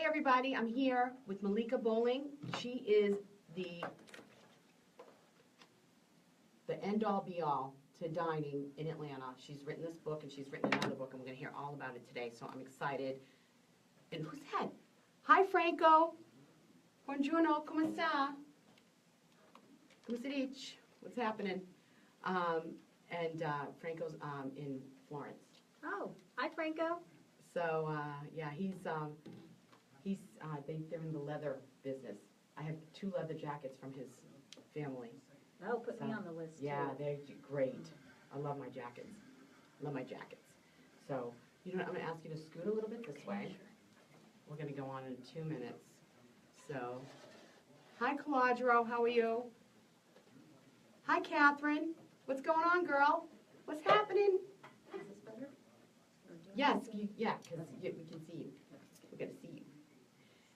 everybody, I'm here with Malika Bowling. She is the end-all be-all to dining in Atlanta. She's written this book and she's written another book and we're going to hear all about it today, so I'm excited. And who's that? Hi Franco. Buongiorno, come sta? Come si dice? What's happening? Franco's in Florence. Oh, hi Franco. So yeah, they're in the leather business. I have 2 leather jackets from his family. Oh, put me on the list Yeah, too. they're great. I love my jackets. Love my jackets. So, you know what, I'm going to ask you to scoot a little bit this way. We're going to go on in 2 minutes. So, hi Caladro, how are you? Hi Catherine. What's going on, girl? What's happening? Is this better? Yes, because we can see you. We're going to see you.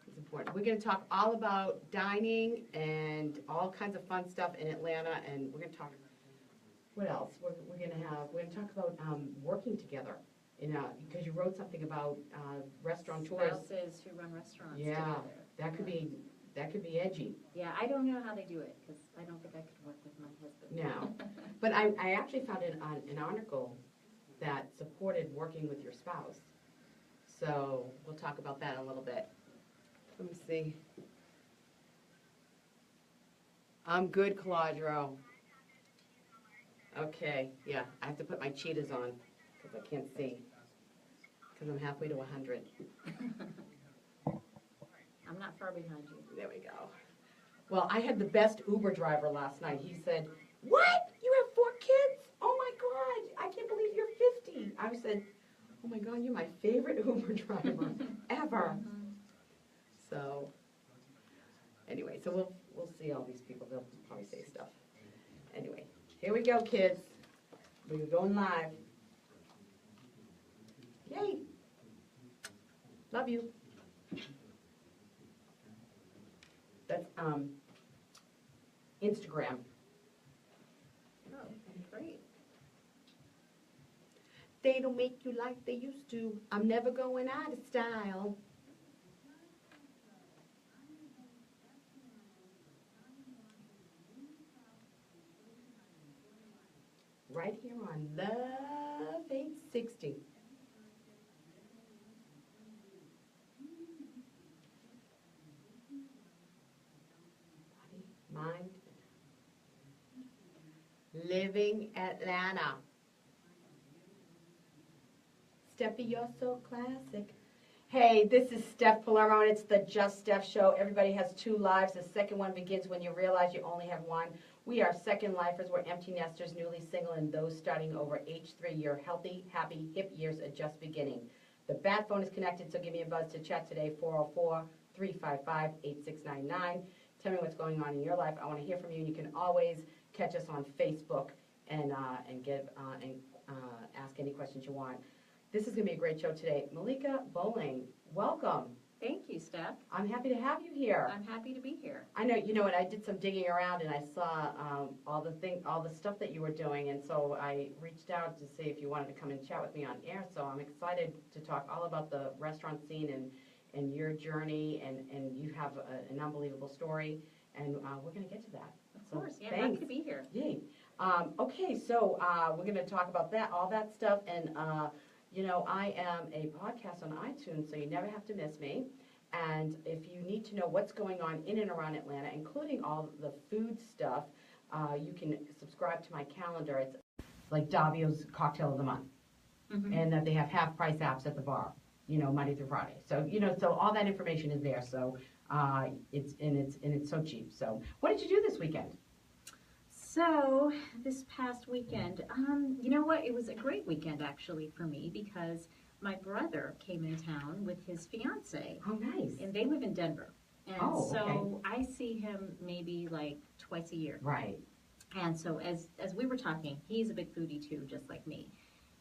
It's important. We're going to talk all about dining and all kinds of fun stuff in Atlanta, and we're going to talk, what else? We're going to talk about working together, because you wrote something about restaurateurs. Spouses who run restaurants Yeah, together. that could be edgy. Yeah, I don't know how they do it, because I don't think I could work with my husband. No, but I actually found an article that supported working with your spouse. So we'll talk about that in a little bit. Let me see. I'm good, Caladro. Okay, yeah, I have to put my cheetahs on because I can't see because I'm halfway to 100. I'm not far behind you. There we go. Well, I had the best Uber driver last night. He said, "What? You have 4 kids? Oh my God, I can't believe you're 50." I said, "Oh my God, you're my favorite Uber driver ever." So, anyway, so we'll see all these people. They'll probably say stuff. Anyway, here we go, kids. We're going live. Yay! Love you. That's Instagram. Oh, great. They don't make you like they used to. I'm never going out of style. Right here on Love 860. Body, mind, living Atlanta. Steffi, you're so classic. Hey, this is Steph Palermo, and it's the Just Steph Show. Everybody has 2 lives. The second one begins when you realize you only have one. We are second lifers. We're empty nesters, newly single, and those starting over age 3. Your healthy, happy, hip years are just beginning. The bat phone is connected, so give me a buzz to chat today, 404-355-8699. Tell me what's going on in your life. I want to hear from you. You can always catch us on Facebook and ask any questions you want. This is going to be a great show today. Malika Bowling, welcome. Thank you, Steph. I'm happy to have you here. I'm happy to be here. I know, you know what, I did some digging around and I saw all the stuff that you were doing, and so I reached out to see if you wanted to come and chat with me on air. So I'm excited to talk all about the restaurant scene and your journey, and you have an unbelievable story, and we're going to get to that. Of course, yeah, thanks. I'm happy to be here. Yay. Okay, so we're going to talk about all that stuff, and you know, I am a podcast on iTunes, so you never have to miss me. And if you need to know what's going on in and around Atlanta, including all the food stuff, you can subscribe to my calendar. It's like Davio's Cocktail of the Month. Mm-hmm. And they have half-price apps at the bar, you know, Monday through Friday. So, you know, so all that information is there. So it's so cheap. So what did you do this weekend? So, this past weekend, you know what? It was a great weekend, actually, for me, because my brother came in town with his fiance. Oh, nice. And they live in Denver. And so okay. I see him maybe like twice a year. Right. And so as we were talking, he's a big foodie too, just like me.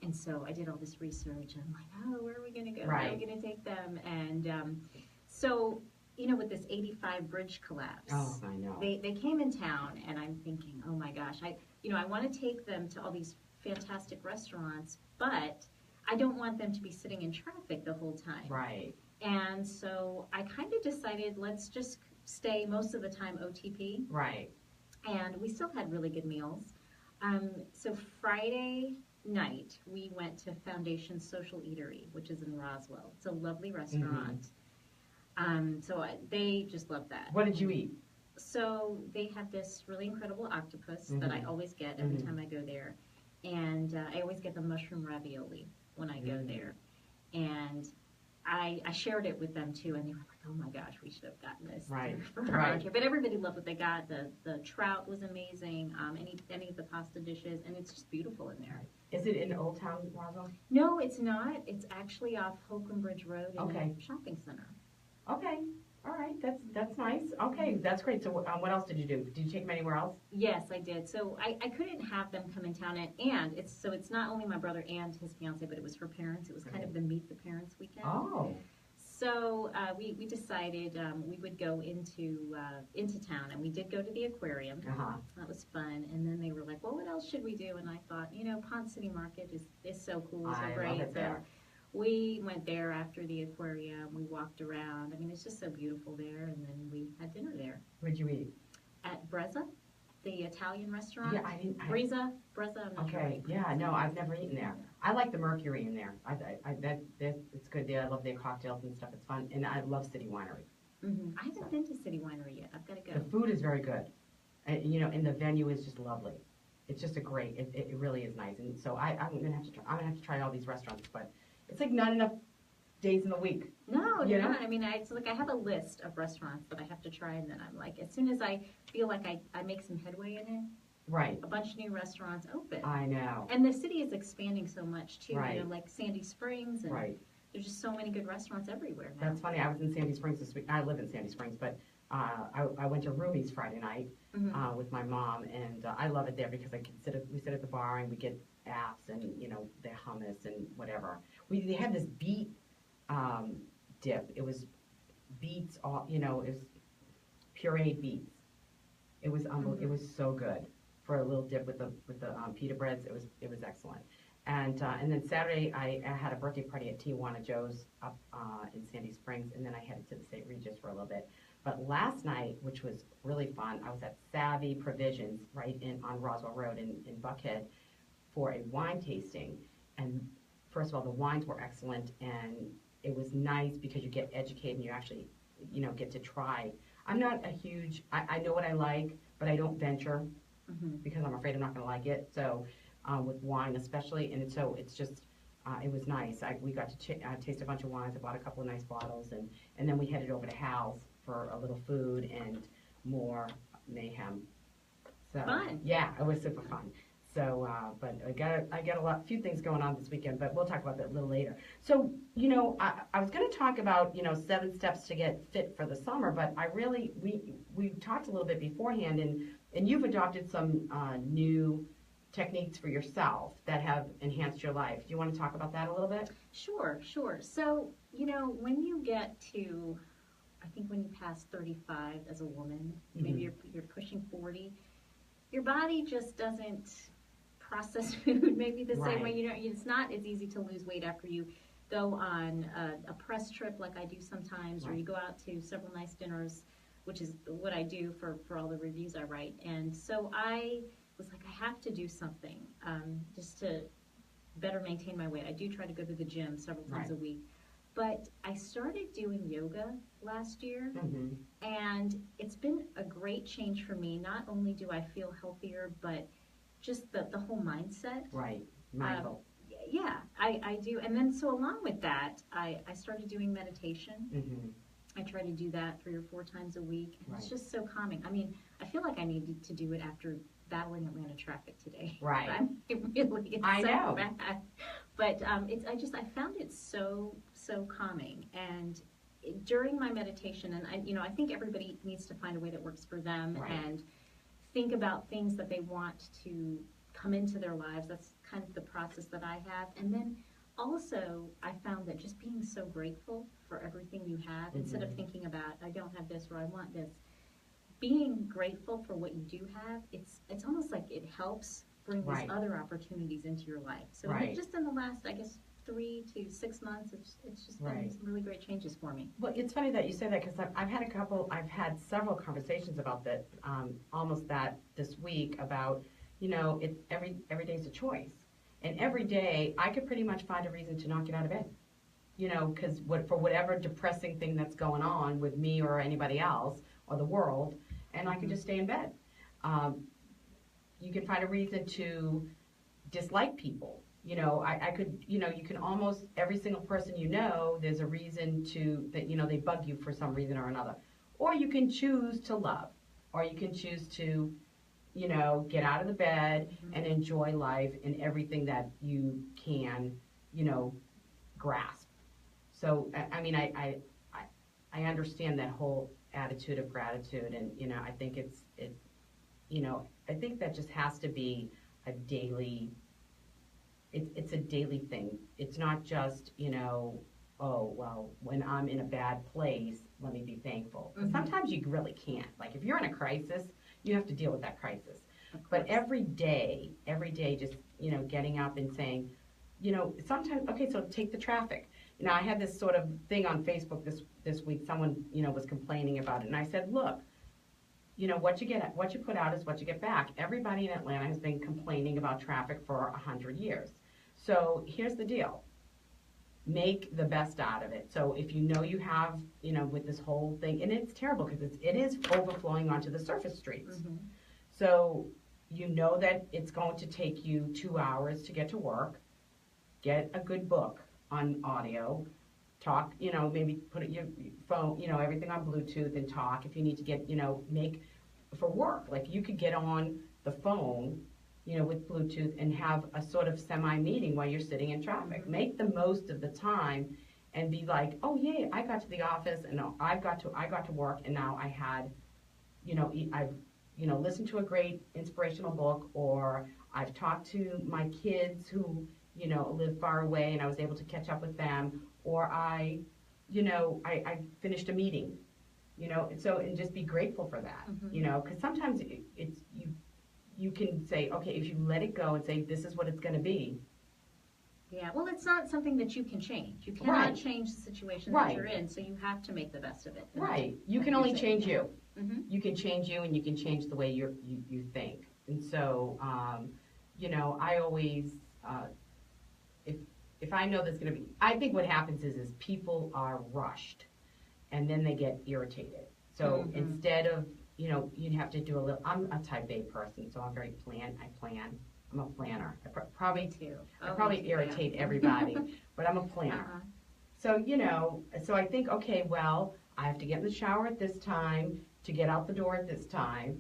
And so I did all this research. I'm like, oh, where are we going to go? Right. Where are we going to take them? And so, you know, with this 85 bridge collapse, Oh, I know. they came in town, and I'm thinking, oh my gosh, I want to take them to all these fantastic restaurants, but I don't want them to be sitting in traffic the whole time. Right. And so I kind of decided, let's just stay most of the time OTP. Right. And we still had really good meals. So Friday night, we went to Foundation Social Eatery, which is in Roswell. It's a lovely restaurant. They just love that. What did you eat? So they have this really incredible octopus that I always get every time I go there. And I always get the mushroom ravioli when I go there. And I shared it with them too, and they were like, "Oh my gosh, we should have gotten this for around here." But everybody loved what they got. The trout was amazing. Any of the pasta dishes, and it's just beautiful in there. Is it in Old Town Roswell? No, it's not. It's actually off Holcomb Bridge Road in a shopping center. Okay. All right. That's nice. Okay, that's great. So what else did you do? Did you take them anywhere else? Yes, I did. So I couldn't have them come in town, and it's not only my brother and his fiance, but it was her parents. It was kind of the meet the parents weekend. Oh. So we decided we would go into town, and we did go to the aquarium. That was fun. And then they were like, "Well, what else should we do?" And I thought, Ponce City Market is so cool, so great. Love it there. We went there after the aquarium. We walked around. I mean, it's just so beautiful there. And then we had dinner there. Where'd you eat? At Brezza, the Italian restaurant. Yeah, I didn't. Brezza. I'm not sure. Yeah, no, I've never eaten there. I like the Mercury in there. It's good there. I love their cocktails and stuff. It's fun, and I love City Winery. I haven't been to City Winery yet. I've got to go. The food is very good, and the venue is just lovely. It's just it really is nice. And so I'm gonna have to try all these restaurants, but it's like not enough days in the week. No, you're not. I mean, I have a list of restaurants that I have to try, and then I'm like, as soon as I feel like I make some headway in it, right, a bunch of new restaurants open. I know. And the city is expanding so much too. Right. Like Sandy Springs, and there's just so many good restaurants everywhere now. That's funny. I was in Sandy Springs this week. I live in Sandy Springs, but I went to Rumi's Friday night with my mom, and I love it there because we sit at the bar and we get apps and the hummus and whatever. They had this beet dip. It was beets, it was pureed beets. It was It was so good for a little dip with the pita breads. It was excellent. And then Saturday I had a birthday party at Tijuana Joe's up in Sandy Springs, and then I headed to the St. Regis for a little bit. But last night, which was really fun, I was at Savvy Provisions right on Roswell Road in Buckhead for a wine tasting. And first of all, the wines were excellent, and it was nice because you get educated and you actually, get to try. I'm not a huge, I know what I like, but I don't venture because I'm afraid I'm not going to like it. So with wine especially, and so it's just, it was nice. We got to taste a bunch of wines. I bought a couple of nice bottles, and then we headed over to Hal's for a little food and more mayhem. So, fun. Yeah, it was super fun. So, but I got a few things going on this weekend, but we'll talk about that a little later. So, I was going to talk about, 7 steps to get fit for the summer, but we talked a little bit beforehand, and you've adopted some new techniques for yourself that have enhanced your life. Do you want to talk about that a little bit? Sure. So, when you get to, I think when you pass 35 as a woman, maybe you're pushing 40, your body just doesn't process food maybe the same way. It's not as easy to lose weight after you go on a press trip like I do sometimes, or you go out to several nice dinners, which is what I do for all the reviews I write. And so I was like, I have to do something just to better maintain my weight. I do try to go to the gym several times a week. But I started doing yoga last year, and it's been a great change for me. Not only do I feel healthier, but just the whole mindset. Right, mindful. Yeah, I do. And then so along with that, I started doing meditation. I try to do that 3 or 4 times a week, and it's just so calming. I mean, I feel like I needed to do it after battling Atlanta traffic today. Right. I know. Bad. But I found it so calming. And during my meditation, and I think everybody needs to find a way that works for them and think about things that they want to come into their lives. That's kind of the process that I have. And then also, I found that just being so grateful for everything you have, instead of thinking about, I don't have this or I want this, being grateful for what you do have, it's almost like it helps bring these other opportunities into your life. So just in the last, I guess, 3 to 6 months, it's just been Right. some really great changes for me. Well, it's funny that you say that because I've had several conversations about that, almost that this week about, it's every day's a choice. And every day I could pretty much find a reason to not get out of bed, because for whatever depressing thing that's going on with me or anybody else or the world, and I can just stay in bed. You can find a reason to dislike people. I could, you can almost, every single person there's a reason that, they bug you for some reason or another. Or you can choose to love. Or you can choose to, get out of the bed and enjoy life and everything that you can, grasp. So, I understand that whole attitude of gratitude, and, I think I think that just has to be a daily, it's a daily thing. It's not just, oh, well, when I'm in a bad place, let me be thankful. Sometimes you really can't. Like, if you're in a crisis, you have to deal with that crisis. But every day, just, getting up and saying, sometimes, okay, so take the traffic. I had this sort of thing on Facebook this week. Someone, was complaining about it. And I said, look, what you put out is what you get back. Everybody in Atlanta has been complaining about traffic for 100 years. So here's the deal. Make the best out of it. So if you have, with this whole thing, and it's terrible because it is overflowing onto the surface streets. So that it's going to take you 2 hours to get to work. Get a good book on audio. Talk, maybe put your phone, everything on Bluetooth and talk. If you need to get, make for work. Like you could get on the phone, with Bluetooth and have a sort of semi-meeting while you're sitting in traffic. Make the most of the time and be like, oh yeah, I got to the office and I got to work and now I had, I've, listened to a great inspirational book, or I've talked to my kids who, live far away and I was able to catch up with them, or I finished a meeting, and just be grateful for that, because sometimes it's you can say, okay, if you let it go and say, this is what it's going to be. Yeah, well, it's not something that you can change. You cannot change the situation that you're in, so you have to make the best of it. Right. You can only change you. You can change you, and you can change the way you think. And so, I always, if I know there's going to be, I think what happens is people are rushed, and then they get irritated. So instead of, you'd have to do a little, I'm a type A person, so I'm very I plan. I'm a planner. I probably irritate everybody, but I'm a planner. So, so I think, okay, well, I have to get in the shower at this time, to get out the door at this time,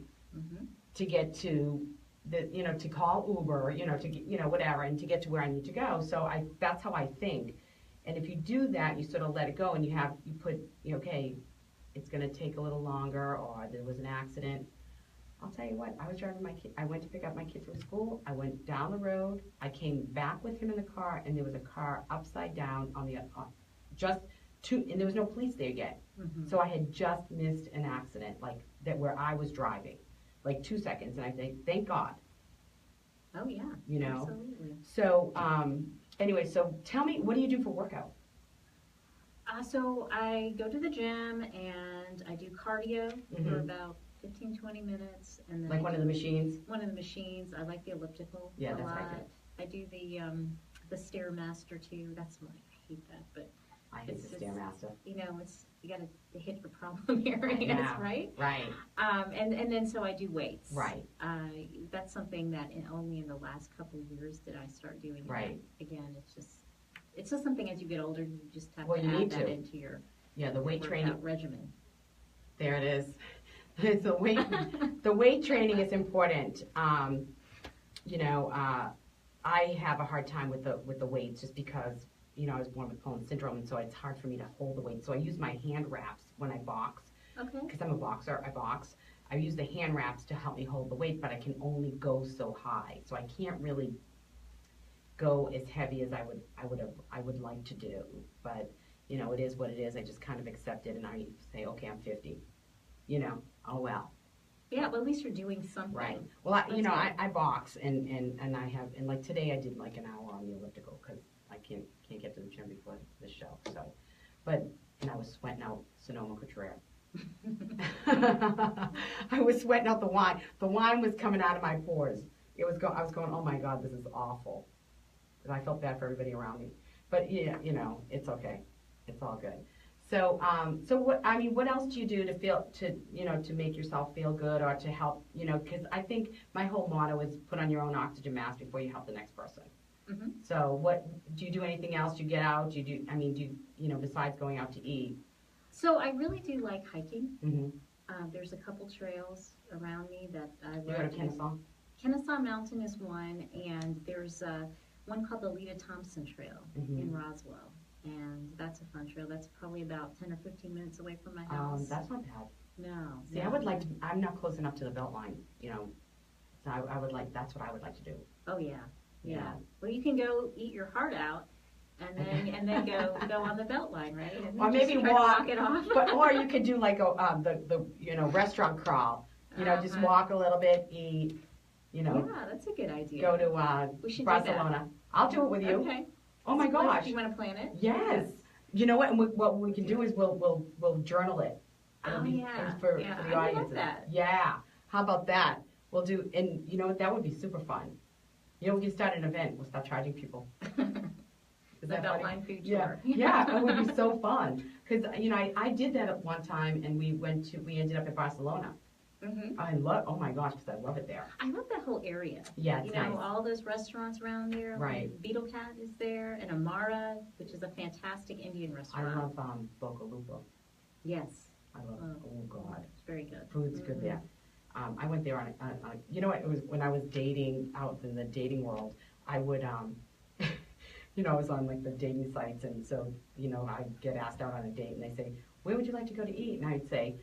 to get to to call Uber, to get, whatever, and to get to where I need to go. So that's how I think. And if you do that, you sort of let it go, and you put, okay, it's going to take a little longer, or there was an accident. I'll tell you what, I was driving my kid. I went to pick up my kid from school. I went down the road. I came back with him in the car, and there was a car upside down on the, and there was no police there yet. So I had just missed an accident, like that, where I was driving, like 2 seconds, and I think, thank God. Oh yeah, absolutely. So anyway, so tell me, what do you do for workout? So I go to the gym and I do cardio for about 15, 20 minutes. And then like one of the machines? One of the machines. I like the elliptical a that's lot. right. I do the Stairmaster too. That's one. I hate that, but I hate the Stairmaster. You got to hit your problem area, right? Right. And then so I do weights. Right. That's something that only in the last couple of years did I start doing. Right. Again, it's just something as you get older, you just have to add that into your the weight training regimen. There it is. It's the weight training is important. I have a hard time with the weights just because I was born with Cohen syndrome, and so it's hard for me to hold the weight. So I use my hand wraps when I box. Okay. Because I'm a boxer, I box. I use the hand wraps to help me hold the weight, but I can only go so high, so I can't really go as heavy as I would like to do. But it is what it is. I just kind of accept it, and I say, okay, I'm 50. Oh well. Yeah, well, at least you're doing something. Right. Well, I box, and I have, and like today I did like an hour on the elliptical because can't get to the gym before the show. So, and I was sweating out Sonoma Couture. I was sweating out the wine. The wine was coming out of my pores. I was going, oh my God, this is awful. And I felt bad for everybody around me. But yeah, it's okay. It's all good. So, what else do you do to make yourself feel good or to help, because I think my whole motto is put on your own oxygen mask before you help the next person. Mm-hmm. So do you do anything else? Do you get out? Besides going out to eat? So I really do like hiking. Mm-hmm. There's a couple trails around me that I love. You go to Kennesaw? Kennesaw Mountain is one, and there's one called the Lita Thompson Trail in Roswell. And that's a fun trail. That's probably about 10 or 15 minutes away from my house. That's not bad. No. See, I would like to, I'm not close enough to the Beltline, so that's what I would like to do. Oh, yeah. Yeah. Well, you can go eat your heart out and then go on the Beltline, right? And or maybe walk it off. or you could do like the restaurant crawl. Just walk a little bit, eat. Yeah, that's a good idea. Go to we should Barcelona. Do that. I'll do it with you. Okay. Oh my gosh. Do you want to plan it? Yes. You know what? And what we can do is we'll journal it. Oh, yeah. For the audience. I love that. Yeah. How about that? We'll do, and that would be super fun. We can start an event. We'll start charging people. Is the that Beltline food yeah. tour. Yeah, it would be so fun. Because, I did that at one time, and we ended up in Barcelona. Mm-hmm. Oh my gosh, because I love it there. I love that whole area. Yeah, it's nice. All those restaurants around there. Right. Like Beetle Cat is there, and Amara, which is a fantastic Indian restaurant. I love Boca Lupo. Yes. I love it. Oh God. It's very good. Food's good there. I went there on it was when I was dating out in the dating world, I would, I was on like the dating sites, and so, I'd get asked out on a date, and they say, where would you like to go to eat? And I'd say,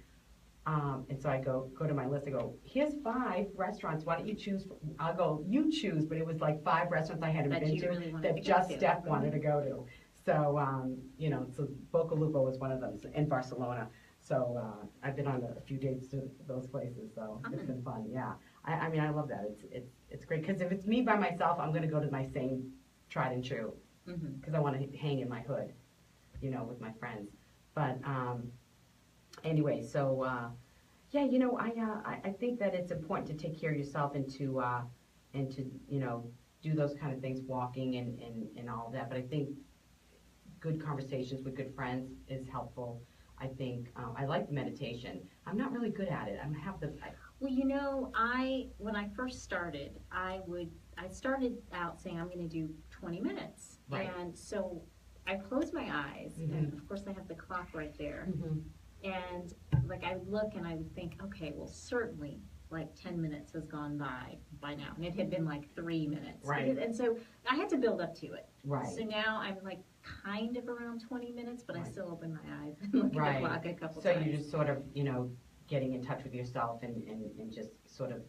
and so I go to my list. I go, here's 5 restaurants. Why don't you choose? I'll go, you choose. But it was like 5 restaurants I hadn't been to really that just Steph wanted to go to. So, so Boca Lupo was one of them in Barcelona. So I've been on a few dates to those places. So it's been fun. Yeah. I mean, I love that. It's great because if it's me by myself, I'm going to go to my same tried and true because I want to hang in my hood, with my friends. But anyway, so I think that it's important to take care of yourself and to do those kind of things, walking and all of that. But I think good conversations with good friends is helpful. I think I like the meditation. I'm not really good at it. Well, when I first started, I started out saying I'm going to do 20 minutes, right. And so I closed my eyes, and of course I have the clock right there, and like I would look and I would think, okay, well certainly like 10 minutes has gone by now, and it had been like 3 minutes, right? And so I had to build up to it, right? So now I'm like kind of around 20 minutes, but right. I still open my eyes and look right. at the clock a couple so times. So you're just sort of getting in touch with yourself and just sort of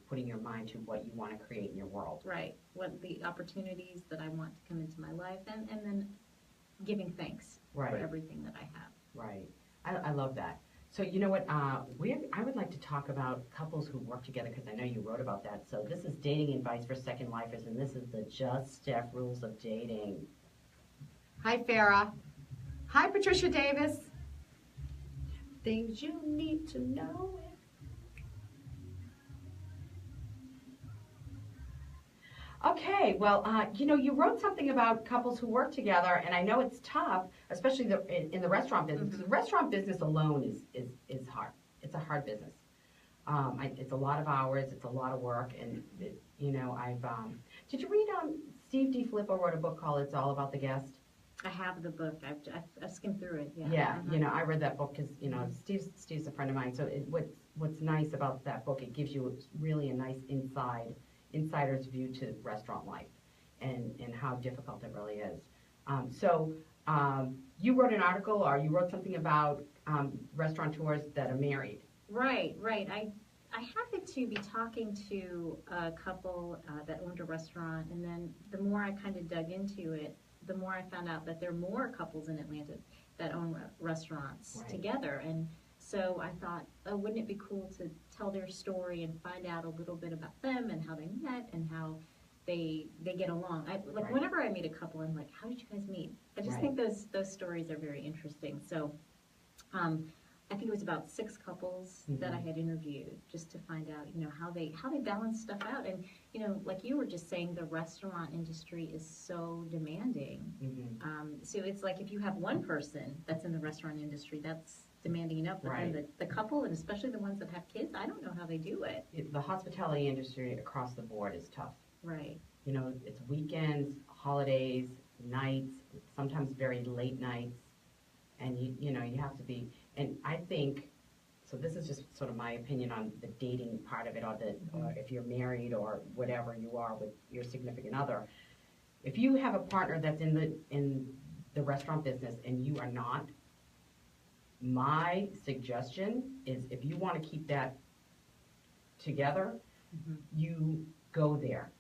putting your mind to what you want to create in your world, right? What the opportunities that I want to come into my life, and then giving thanks right. for everything that I have. Right. I love that. So you know what? I would like to talk about couples who work together because I know you wrote about that. So this is dating advice for second lifers, and this is the Just Steph rules of dating. Hi, Farah. Hi, Patricia Davis. Things you need to know. Okay, well, you wrote something about couples who work together, and I know it's tough, especially in the restaurant business. Because the restaurant business alone is hard. It's a hard business. It's a lot of hours. It's a lot of work, and did you read Steve D. Filippo wrote a book called "It's All About the Guest"? I have the book. I've skimmed through it. Yeah. Yeah, I read that book because Steve's a friend of mine. So what's nice about that book, it gives you really a nice insider's view to restaurant life and how difficult it really is. So you wrote an article, or you wrote something about restaurateurs that are married. Right. I happened to be talking to a couple that owned a restaurant, and then the more I kind of dug into it, the more I found out that there are more couples in Atlanta that own restaurants right. together. And so I thought, wouldn't it be cool to tell their story and find out a little bit about them and how they met and how they get along. Right. Whenever I meet a couple, I'm like, how did you guys meet? I just Right. think those stories are very interesting. So, I think it was about 6 couples that I had interviewed just to find out, how they balance stuff out. And like you were just saying, the restaurant industry is so demanding. So it's like if you have one person that's in the restaurant industry, that's demanding enough. But then the couple, and especially the ones that have kids, I don't know how they do it. The hospitality industry across the board is tough. Right. It's weekends, holidays, nights, sometimes very late nights, and you have to be. And I think, so this is just sort of my opinion on the dating part of it, or if you're married or whatever you are with your significant other. If you have a partner that's in the restaurant business and you are not, my suggestion is if you want to keep that together, you go there.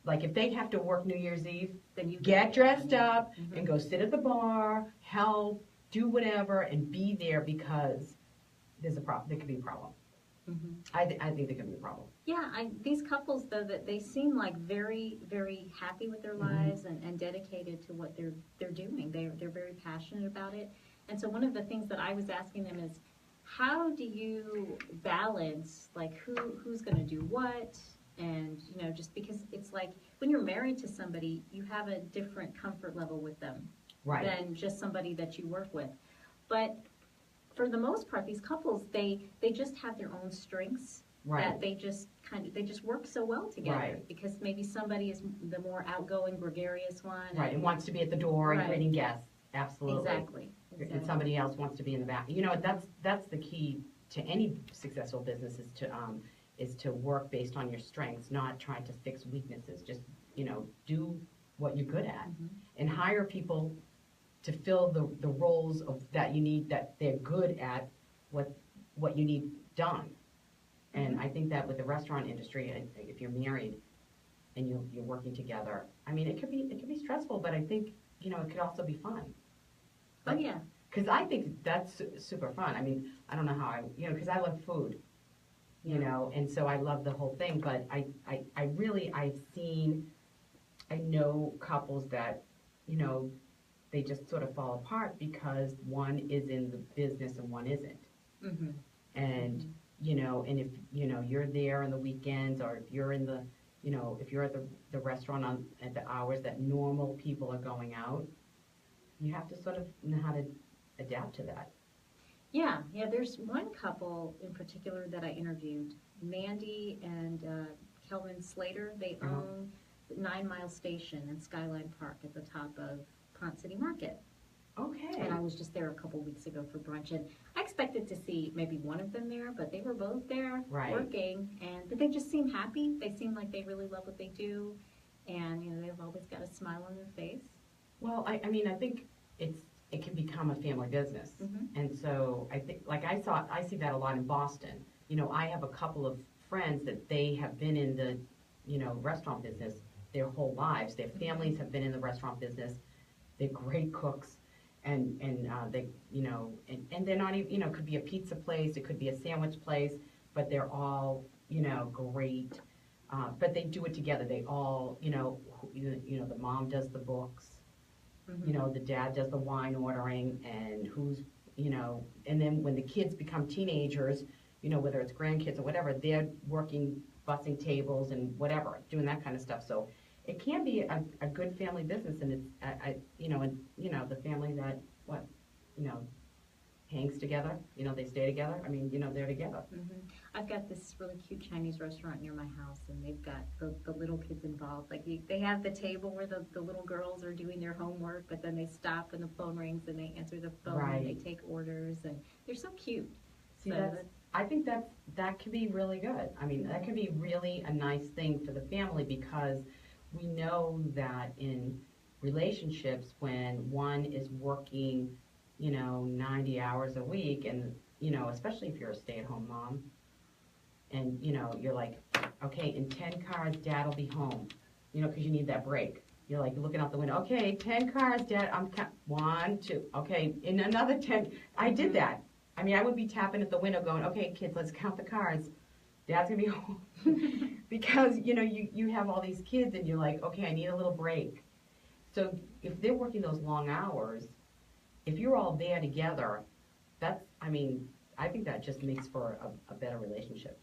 Like if they have to work New Year's Eve, then you get dressed up and go sit at the bar, help, do whatever, and be there, because there's a problem. There could be a problem. I think there could be a problem. Yeah, these couples, though, that they seem like very, very happy with their lives and dedicated to what they're doing. They're very passionate about it. And so one of the things that I was asking them is, how do you balance, like, who's going to do what? And, just because it's like when you're married to somebody, you have a different comfort level with them than just somebody that you work with. But for the most part, these couples, they just have their own strengths that they just work so well together, because maybe somebody is the more outgoing, gregarious one. And wants to be at the door and greeting guests. Absolutely. Exactly. And somebody else wants to be in the back. That's the key to any successful business, is to work based on your strengths, not trying to fix weaknesses. Just, do what you're good at, and hire people to fill the roles that you need, that they're good at what you need done. And I think that with the restaurant industry, if you're married and you're working together, I mean, it could be stressful, but I think, it could also be fun. Oh, yeah. Because I think that's super fun. I mean, I don't know how because I love food, and so I love the whole thing. But I know couples that, they just sort of fall apart because one is in the business and one isn't. And, and if, you're there on the weekends, or if you're in the, if you're at the restaurant at the hours that normal people are going out, you have to sort of know how to adapt to that. Yeah, there's one couple in particular that I interviewed, Mandy and Kelvin Slater. They own 9 Mile Station in Skyline Park at the top of Pont City Market. Okay. And I was just there a couple weeks ago for brunch, and I expected to see maybe one of them there, but they were both there working, but they just seem happy. They seem like they really love what they do, and they've always got a smile on their face. Well, I think it can become a family business, and so I think, like I see that a lot in Boston. I have a couple of friends that they have been in the restaurant business their whole lives. Their families have been in the restaurant business. They're great cooks, and they and they're not even it could be a pizza place, it could be a sandwich place, but they're all great. But they do it together. They all the mom does the books. The dad does the wine ordering, and and then when the kids become teenagers, whether it's grandkids or whatever, they're working, bussing tables and whatever, doing that kind of stuff. So it can be a good family business, and it's, the family that, hangs together, they stay together. I mean, they're together. I've got this really cute Chinese restaurant near my house, and they've got the little kids involved. Like they have the table where the little girls are doing their homework, but then they stop and the phone rings and they answer the phone and they take orders, and they're so cute. See, I think that could be really good. I mean, that could be really a nice thing for the family, because we know that in relationships, when one is working 90 hours a week, and especially if you're a stay-at-home mom, and you're like, okay, in 10 cars dad will be home, because you need that break. You're like looking out the window, okay, 10 cars dad, I'm 1 2, okay, in another 10. I did that. I mean, I would be tapping at the window going, okay kids, let's count the cars, Dad's gonna be home. Because, you have all these kids and you're like, okay, I need a little break. So if they're working those long hours, if you're all there together, I think that just makes for a better relationship.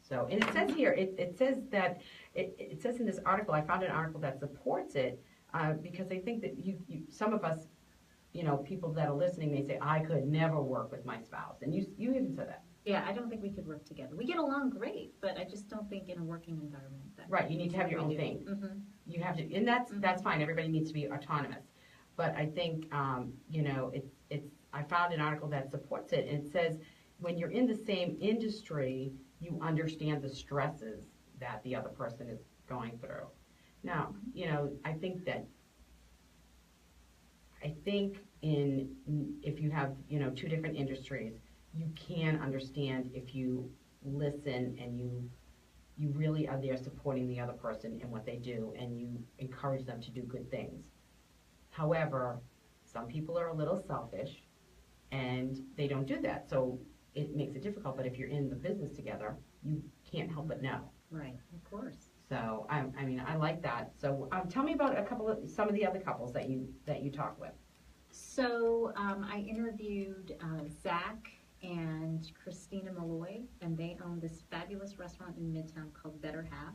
So, and it says here, it says that, it says in this article, I found an article that supports it, because I think that some of us, people that are listening may say, I could never work with my spouse. And you even said that. Yeah, I don't think we could work together. We get along great, but I just don't think in a working environment. Right, you need to have your own thing. Mm-hmm. You have to, and that's fine. Everybody needs to be autonomous. But I think, I found an article that supports it, and it says when you're in the same industry, you understand the stresses that the other person is going through. Now, I think if you have, two different industries, you can understand if you listen and you really are there supporting the other person in what they do and you encourage them to do good things. However, some people are a little selfish and they don't do that, so it makes it difficult. But if you're in the business together, you can't help but know. Right, of course. So I like that. So tell me about some of the other couples that you talk with. So I interviewed Zach and Christina Malloy, and they own this fabulous restaurant in Midtown called Better Half.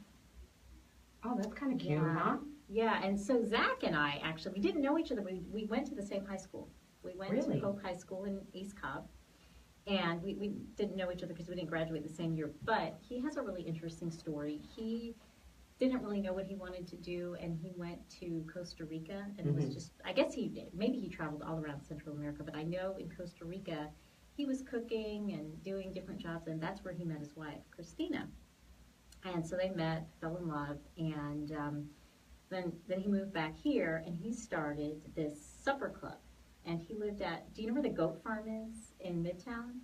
Oh, that's kind of cute, huh? Yeah, and so Zach and I actually, we didn't know each other. We went to the same high school. We went to Hope High School in East Cobb, and we didn't know each other because we didn't graduate the same year. But he has a really interesting story. He didn't really know what he wanted to do, and he went to Costa Rica, and it was just, I guess maybe he traveled all around Central America, but I know in Costa Rica, he was cooking and doing different jobs, and that's where he met his wife, Christina. And so they met, fell in love, and then he moved back here, and he started this supper club. And he lived do you know where the goat farm is in Midtown?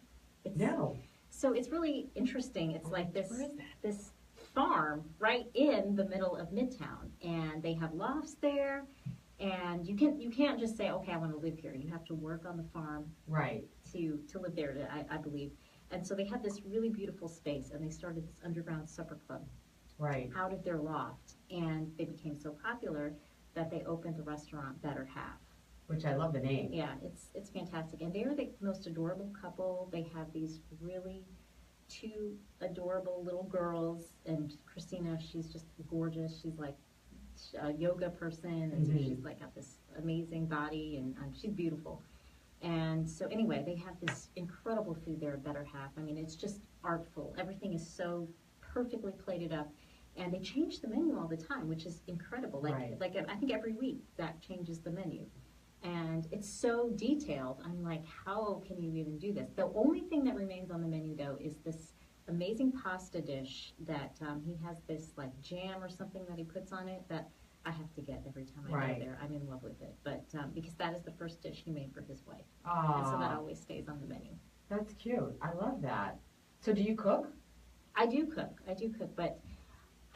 No. So it's really interesting. It's like this farm right in the middle of Midtown, and they have lofts there, and you can't just say, okay, I want to live here. You have to work on the farm, right, to live there, I believe. And so they had this really beautiful space, and they started this underground supper club, right, out of their loft, and they became so popular that they opened a restaurant, Better Half. Which I love the name. Yeah, it's fantastic, and they are the most adorable couple. They have these really two adorable little girls, and Christina, she's just gorgeous. She's like a yoga person, and so she's like got this amazing body, and she's beautiful. And so anyway, they have this incredible food there at Better Half. I mean, it's just artful. Everything is so perfectly plated up, and they change the menu all the time, which is incredible. Like I think every week that changes the menu. And it's so detailed. I'm like, how can you even do this? The only thing that remains on the menu, though, is this amazing pasta dish that he has this like jam or something that he puts on it that I have to get every time I go there. I'm in love with it. But because that is the first dish he made for his wife. Aww. And so that always stays on the menu. That's cute. I love that. So do you cook? I do cook, but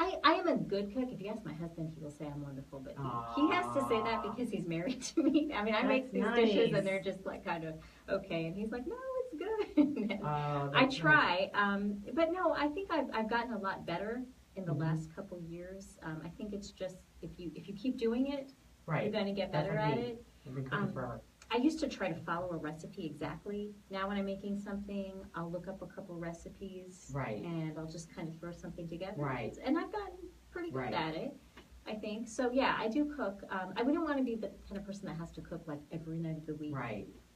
I am a good cook. If you ask my husband, he will say I'm wonderful, but he has to say that because he's married to me. I mean, I make these dishes and they're just like kind of okay, and he's like, no, it's good. I try, but no, I think I've gotten a lot better in the last couple years. I think it's just if you keep doing it, you're going to get better at it. I used to try to follow a recipe exactly. Now when I'm making something, I'll look up a couple recipes, and I'll just kind of throw something together. And I've gotten pretty good at it, I think. So yeah, I do cook. I wouldn't want to be the kind of person that has to cook like every night of the week.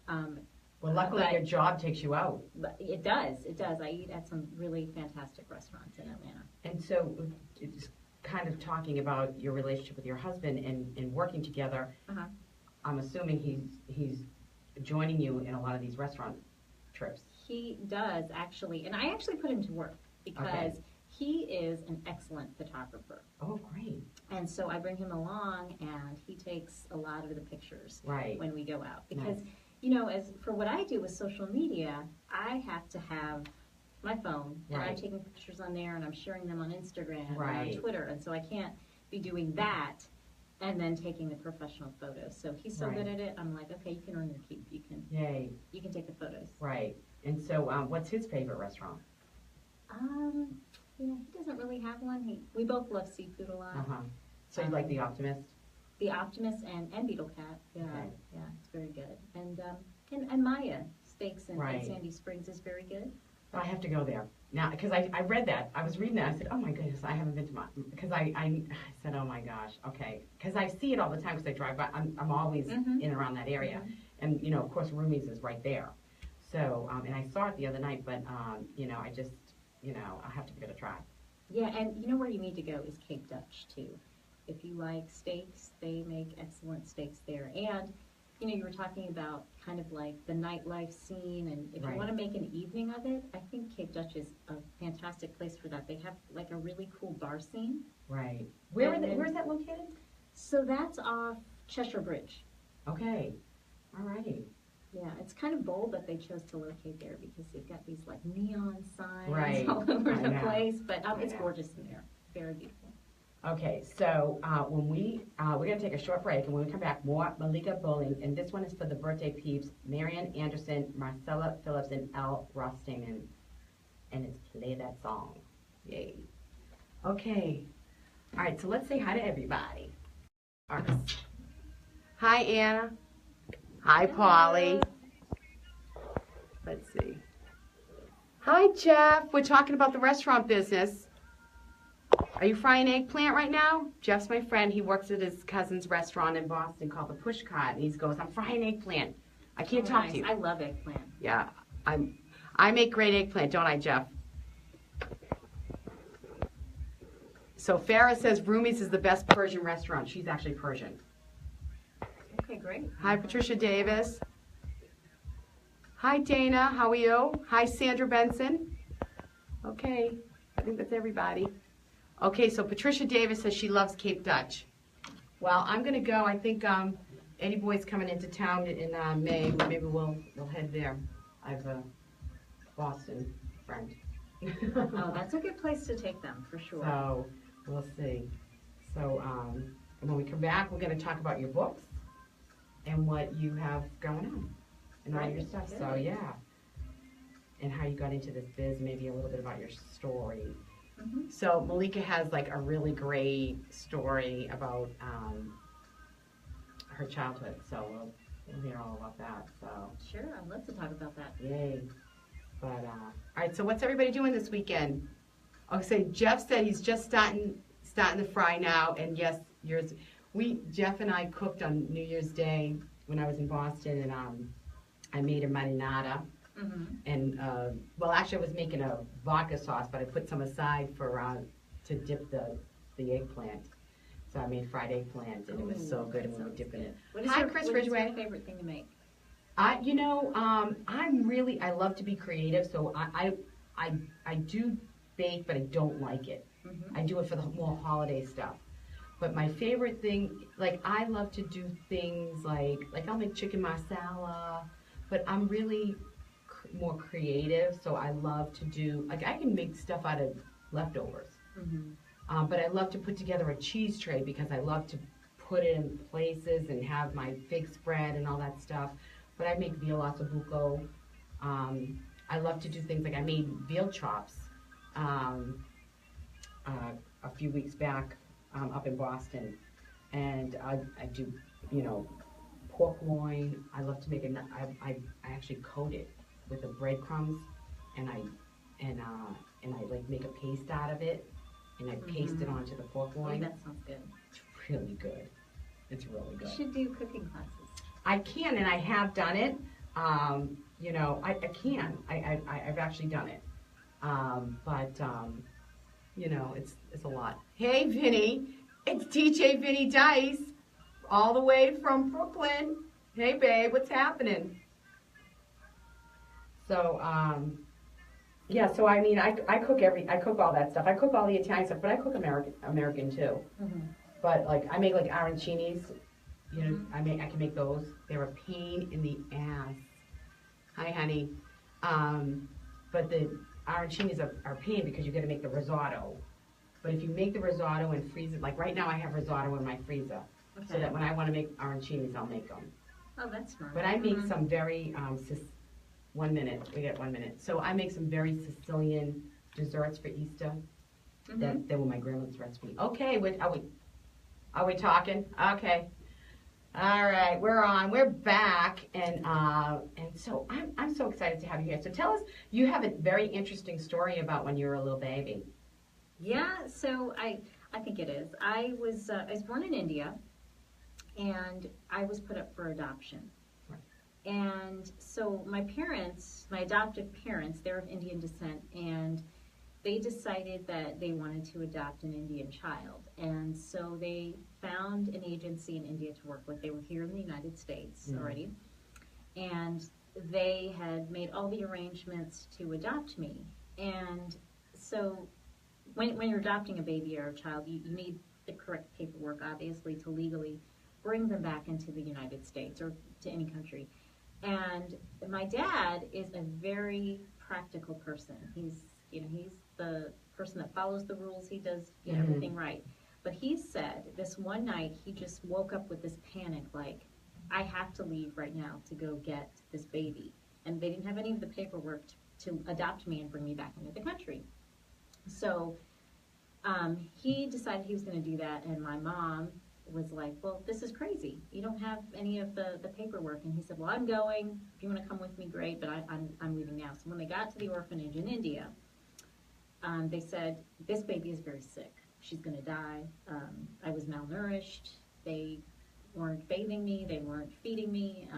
Well, luckily your job takes you out. But it does. I eat at some really fantastic restaurants in Atlanta. And so, it's kind of talking about your relationship with your husband and working together. I'm assuming he's joining you in a lot of these restaurant trips. He does, actually. And I actually put him to work because he is an excellent photographer. Oh, great. And so I bring him along, and he takes a lot of the pictures when we go out. Because, as for what I do with social media, I have to have my phone, and I'm taking pictures on there, and I'm sharing them on Instagram and on Twitter. And so I can't be doing that and then taking the professional photos. So he's so good at it. I'm like, okay, you can earn your keep. You can take the photos. Right. And so, what's his favorite restaurant? Yeah, he doesn't really have one. We both love seafood a lot. So you like the Optimist? The Optimist and Beetle Cat. Yeah, Okay. yeah, it's very good. And Maya Steaks in Right. Sandy Springs is very good. I have to go there now because I read that. I was reading that. I said, oh my goodness, I haven't been to my, because I said, oh my gosh, okay, because I see it all the time because I drive by. I'm always in and around that area, and you know, of course, Rumi's is right there. So and I saw it the other night, but you know, I just, you know, I have to give it a try. Yeah, and you know where you need to go is Cape Dutch too. If you like steaks, they make excellent steaks there. And you know, you were talking about kind of like the nightlife scene, and if you want to make an evening of it, I think Cape Dutch is a fantastic place for that. They have like a really cool bar scene. Right. Where's that located? So that's off Cheshire Bridge. Okay. All righty. Yeah, it's kind of bold that they chose to locate there because they've got these like neon signs all over the place, but it's gorgeous in there. Very beautiful. Okay, so when we're going to take a short break, and when we come back, more Malika Bowling, and this one is for the birthday peeps, Marian Anderson, Marcella Phillips, and Al Rostanen, and it's Play That Song. Yay. Okay, all right, so let's say hi to everybody. All right. Hi, Anna. Hi, Polly. Let's see. Hi, Jeff. We're talking about the restaurant business. Are you frying eggplant right now? Jeff's my friend. He works at his cousin's restaurant in Boston called the Pushcart, and he goes, I'm frying eggplant. I can't talk to you. I love eggplant. Yeah, I make great eggplant, don't I, Jeff? So Farah says Rumi's is the best Persian restaurant. She's actually Persian. Okay, great. Hi, Patricia Davis. Hi, Dana. How are you? Hi, Sandra Benson. Okay, I think that's everybody. Okay, so Patricia Davis says she loves Cape Dutch. Well, I'm going to go. I think Eddie Boy's coming into town in May. Maybe we'll head there. I have a Boston friend. Oh, that's a good place to take them, for sure. So, we'll see. So, and when we come back, we're going to talk about your books and what you have going on and all your stuff. Good. So, yeah. And how you got into this biz, maybe a little bit about your story. So Malika has like a really great story about her childhood, so we'll hear all about that. So sure, I'd love to talk about that. Yay! But all right, so what's everybody doing this weekend? Oh, so Jeff said he's just starting to fry now, and yes, Jeff and I cooked on New Year's Day when I was in Boston, and I made a marinara. And well, actually, I was making a vodka sauce, but I put some aside for to dip the eggplant. So I made fried eggplant, and it was so good. And we were dipping it. Hi, Chris Ridgway. What is your favorite thing to make? You know, I love to be creative, so I do bake, but I don't like it. I do it for the more holiday stuff. But my favorite thing, like I love to do things like I'll make chicken marsala, but I'm really more creative, so I love to do, like I can make stuff out of leftovers, but I love to put together a cheese tray because I love to put it in places and have my fig spread and all that stuff. But I make veal ossobuco. I love to do things like I made veal chops a few weeks back up in Boston, and I do, you know, pork loin. I love to make it. I actually coat it with the breadcrumbs, and I like make a paste out of it, and I paste it onto the pork loin. Oh, that sounds good. It's really good. It's really good. You should do cooking classes. I can, and I have done it. You know, I can. I've actually done it. But you know, it's a lot. Hey, Vinny, it's DJ Vinny Dice, all the way from Brooklyn. Hey, babe, what's happening? So, yeah, so I mean, I cook all that stuff. I cook all the Italian stuff, but I cook American too. But like, I make like arancinis, you know, I can make those. They're a pain in the ass. Hi, honey. But the arancinis are a pain because you got to make the risotto. But if you make the risotto and freeze it, like right now I have risotto in my freezer, so that when I want to make arancinis, I'll make them. Oh, that's smart. But I make some very 1 minute. We got 1 minute. So I make some very Sicilian desserts for Easter. Mhm. That were my grandmother's recipe. Okay, are we talking? Okay. All right, we're on. We're back, and so I'm so excited to have you here. So tell us, you have a very interesting story about when you were a little baby. Yeah, so I think it is. I was born in India, and I was put up for adoption. Right. And so my parents, my adoptive parents, they're of Indian descent, and they decided that they wanted to adopt an Indian child. And so they found an agency in India to work with. They were here in the United States already. And they had made all the arrangements to adopt me. And so when you're adopting a baby or a child, you need the correct paperwork, obviously, to legally bring them back into the United States or to any country. And my dad is a very practical person. He's the person that follows the rules. He does everything right. But he said this one night he just woke up with this panic, like, I have to leave right now to go get this baby. And they didn't have any of the paperwork to adopt me and bring me back into the country. So he decided he was going to do that, and my mom was like, well, this is crazy. You don't have any of the paperwork. And he said, well, I'm going. If you want to come with me, great, but I'm leaving now. So when they got to the orphanage in India, they said, this baby is very sick. She's going to die. I was malnourished. They weren't bathing me. They weren't feeding me.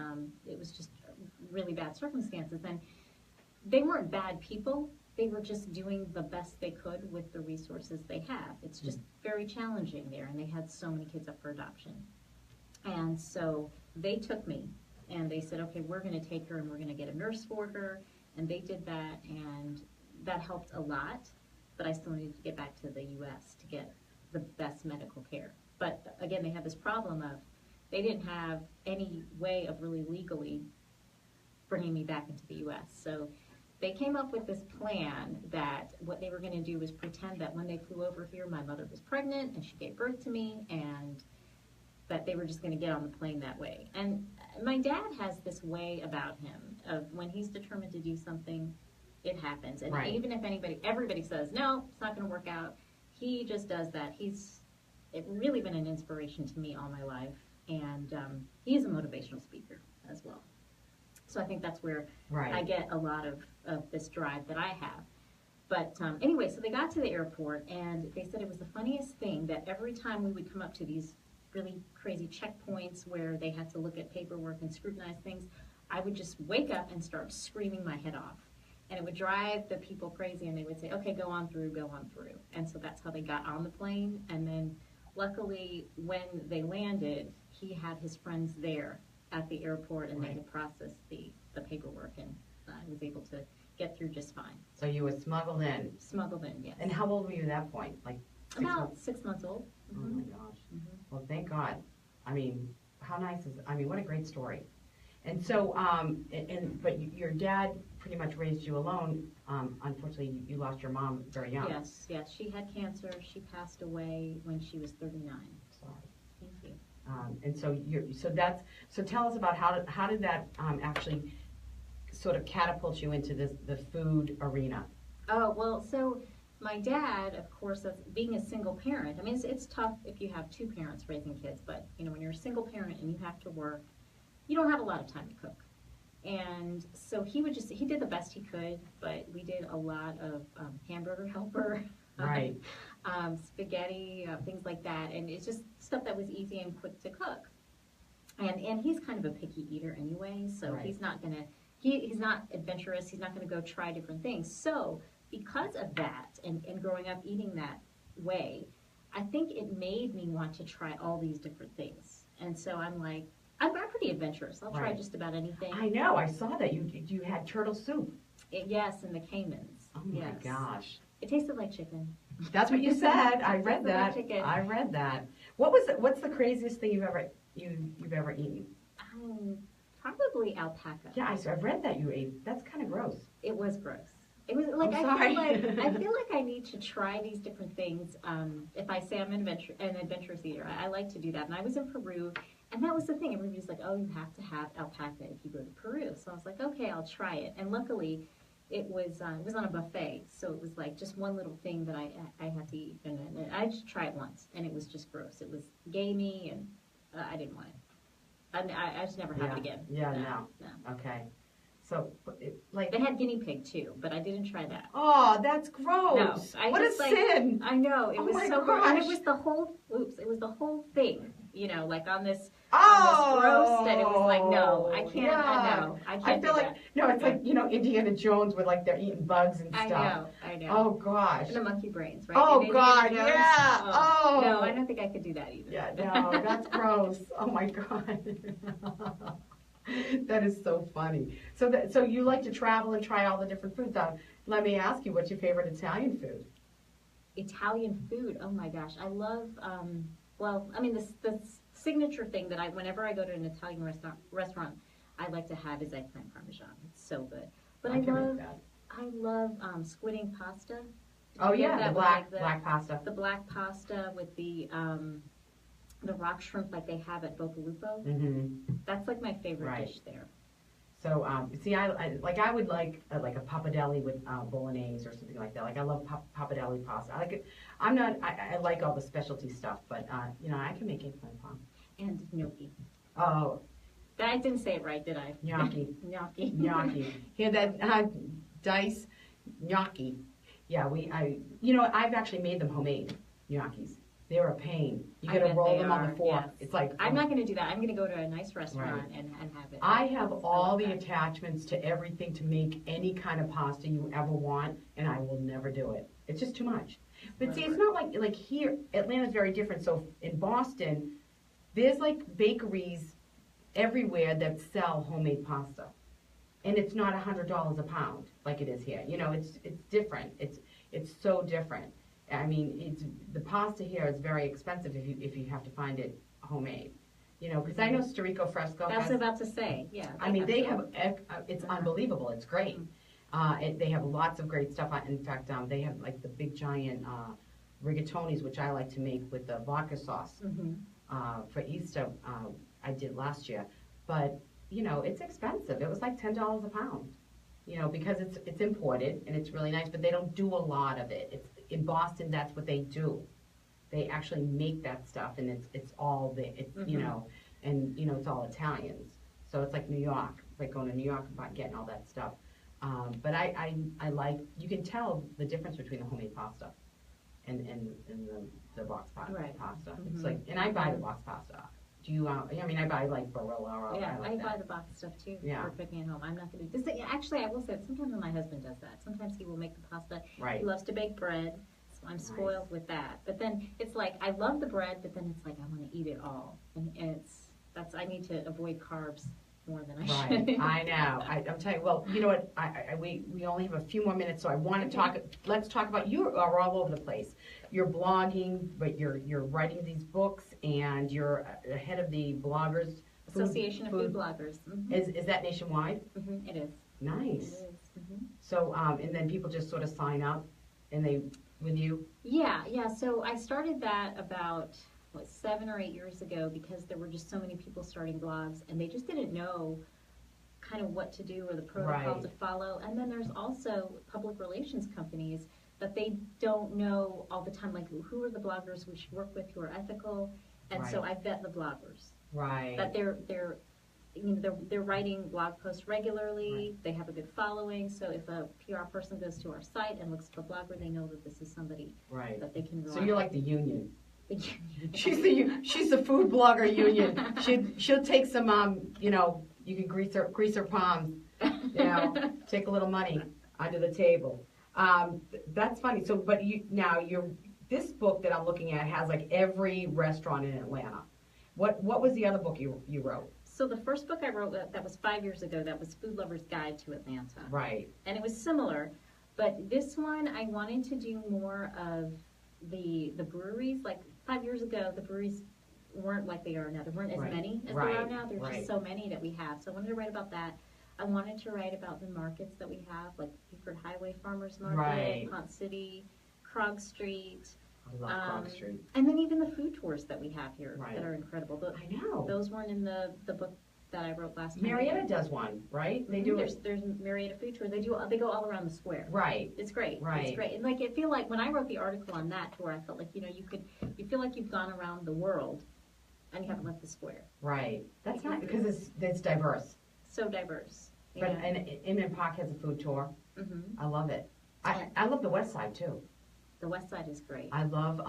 It was just really bad circumstances. And they weren't bad people. They were just doing the best they could with the resources they have. It's just very challenging there, and they had so many kids up for adoption. And so they took me, and they said, okay, we're going to take her, and we're going to get a nurse for her. And they did that, and that helped a lot. But I still needed to get back to the U.S. to get the best medical care. But again, they had this problem of they didn't have any way of really legally bringing me back into the U.S. So they came up with this plan that what they were going to do was pretend that when they flew over here, my mother was pregnant and she gave birth to me, and that they were just going to get on the plane that way. And my dad has this way about him of when he's determined to do something, it happens. And even if everybody says, no, it's not going to work out, he just does that. It's really been an inspiration to me all my life. And he is a motivational speaker as well. So I think that's where I get a lot of this drive that I have. But anyway, so they got to the airport, and they said it was the funniest thing that every time we would come up to these really crazy checkpoints where they had to look at paperwork and scrutinize things, I would just wake up and start screaming my head off. And it would drive the people crazy, and they would say, okay, go on through, go on through. And so that's how they got on the plane. And then luckily, when they landed, he had his friends there at the airport, and they had processed the paperwork, and I was able to get through just fine. So you were smuggled in? Smuggled in, yes. And how old were you at that point? Like about 6 months old. Oh my gosh. Well, thank God. I mean, how nice is it? I mean, what a great story. And so, but your dad pretty much raised you alone. Unfortunately, you lost your mom very young. Yes. She had cancer. She passed away when she was 39. Sorry. Thank you. And so tell us about how did that actually sort of catapult you into the food arena? Oh, well, so my dad, of course, being a single parent, I mean, it's tough if you have two parents raising kids, but, when you're a single parent and you have to work, you don't have a lot of time to cook. And so he did the best he could, but we did a lot of hamburger helper, spaghetti, things like that, and it's just stuff that was easy and quick to cook. And he's kind of a picky eater anyway, so he's not adventurous, he's not gonna go try different things. So because of that, and growing up eating that way, I think it made me want to try all these different things. And so I'm like, I'm pretty adventurous. I'll try just about anything. I know. I saw that you had turtle soup. Yes, in the Caymans. Oh my gosh. It tasted like chicken. That's what you said. I read that. Like chicken. I read that. What's the craziest thing you've ever eaten? Probably alpaca. Yeah, I've read that you ate. That's kind of gross. It was gross. It was like I feel like I need to try these different things. If I say I'm an adventurous eater, I like to do that. And I was in Peru, and that was the thing. Everybody's like, "Oh, you have to have alpaca if you go to Peru." So I was like, "Okay, I'll try it." And luckily, it was on a buffet, so it was like just one little thing that I had to eat, and I just tried it once, and it was just gross. It was gamey, and I didn't want it. I just never have it again. Yeah, No. Okay. So, like, They had guinea pig too, but I didn't try that. oh, that's gross. No, What a sin. I know it Oh was my so gross, and it gosh. was the whole thing. You know, like on this Oh, roast, and it was like, no, I can't. yeah. No, I can't. I feel do like, that. no, it's like, Indiana Jones with like they're eating bugs and stuff. I know. Oh, gosh. And the monkey brains, right? Oh, And God, Indiana Jones. yeah. Oh. No, I don't think I could do that either. Yeah, no, that's gross. Oh, my God. That is so funny. So you like to travel and try all the different foods. Let me ask you, what's your favorite Italian food? Italian food. Oh my gosh, I love. Well, I mean, the signature thing that whenever I go to an Italian restaurant, I like to have is eggplant parmesan. It's so good. But I love squid ink pasta. Oh yeah, that the black pasta. The black pasta with the rock shrimp like they have at Bocalupo. Mm-hmm. That's like my favorite Right. dish there. So see, I would like a pappardelle with bolognese or something like that. Like I love pappardelle pasta. I like it. I like all the specialty stuff, but I can make eggplant parm. And gnocchi. Oh, I didn't say it right, did I? gnocchi. Gnocchi. Gnocchi. Hear that, Dice? Gnocchi. Yeah, I've actually made them homemade gnocchis. They're a pain. You got to roll them on the fork. Yes. It's like I'm not going to do that. I'm going to go to a nice restaurant and have it. I have all the attachments to everything to make any kind of pasta you ever want, and I will never do it. It's just too much. But see, it's not like here. Atlanta's very different. So in Boston, there's like bakeries everywhere that sell homemade pasta, and it's not $100 a pound like it is here. It's different. It's so different. I mean, the pasta here is very expensive if you have to find it homemade. Because I know Storico Fresco. That's about to say, yeah. I mean, it's unbelievable. It's great. They have lots of great stuff. In fact, they have like the big giant rigatonis, which I like to make with the vodka sauce for Easter. I did last year, but it's expensive. It was like $10 a pound. Because it's imported and it's really nice, but they don't do a lot of it. In Boston, that's what they do. They actually make that stuff, and it's all and it's all Italians. So it's like New York, like going to New York and getting all that stuff. But I like, you can tell the difference between the homemade pasta and the box pasta. Mm-hmm. It's like, and I buy the box pasta. Do you? I buy like Barilla. I buy the box stuff too for cooking at home. I'm not going to do. Actually, I will say that sometimes my husband does that. Sometimes he will make the pasta. Right. He loves to bake bread, so I'm spoiled with that. But then it's like I love the bread, but then it's like I want to eat it all, and I need to avoid carbs more than I should. Right. I know. I'm telling you. Well, you know what? We only have a few more minutes, so I want to talk. Let's talk about you are all over the place. You're blogging, but you're writing these books, and you're head of the bloggers Association of Food Bloggers. Mm-hmm. Is that nationwide? Mm-hmm. It is. Nice. It is. Mm-hmm. So and then people just sort of sign up, and they with you. Yeah. So I started that about 7 or 8 years ago because there were just so many people starting blogs, and they just didn't know kind of what to do or the protocol to follow. And then there's also public relations companies that they don't know all the time, like who are the bloggers we should work with who are ethical, and so I vet the bloggers. Right. That they're writing blog posts regularly. Right. They have a good following. So if a PR person goes to our site and looks at the blogger, they know that this is somebody that they can rely on. So you're like the union. She's the food blogger union. She'll take some you can grease her palms, take a little money under the table. That's funny. So, but this book that I'm looking at has like every restaurant in Atlanta. What was the other book you wrote? So the first book I wrote that was 5 years ago. That was Food Lover's Guide to Atlanta. Right. And it was similar, but this one I wanted to do more of the breweries. Like 5 years ago, the breweries weren't like they are now. There weren't as many as there are now. There's just so many that we have. So I wanted to write about that. I wanted to write about the markets that we have, like Beaufort Highway Farmers Market, Pont City, Krog Street. I love Krog Street. And then even the food tours that we have here that are incredible. I know. Those weren't in the book that I wrote last time. Marietta does one, right? They do it. There's Marietta Food Tour. They go all around the square. Right. It's great. Right. It's great. And like I feel like when I wrote the article on that tour, I felt like you feel like you've gone around the world, and you haven't left the square. Right. That's not because it's diverse. So diverse. But and Inman Park has a food tour. Mm-hmm. I love it. I love the West Side too. The West Side is great. I love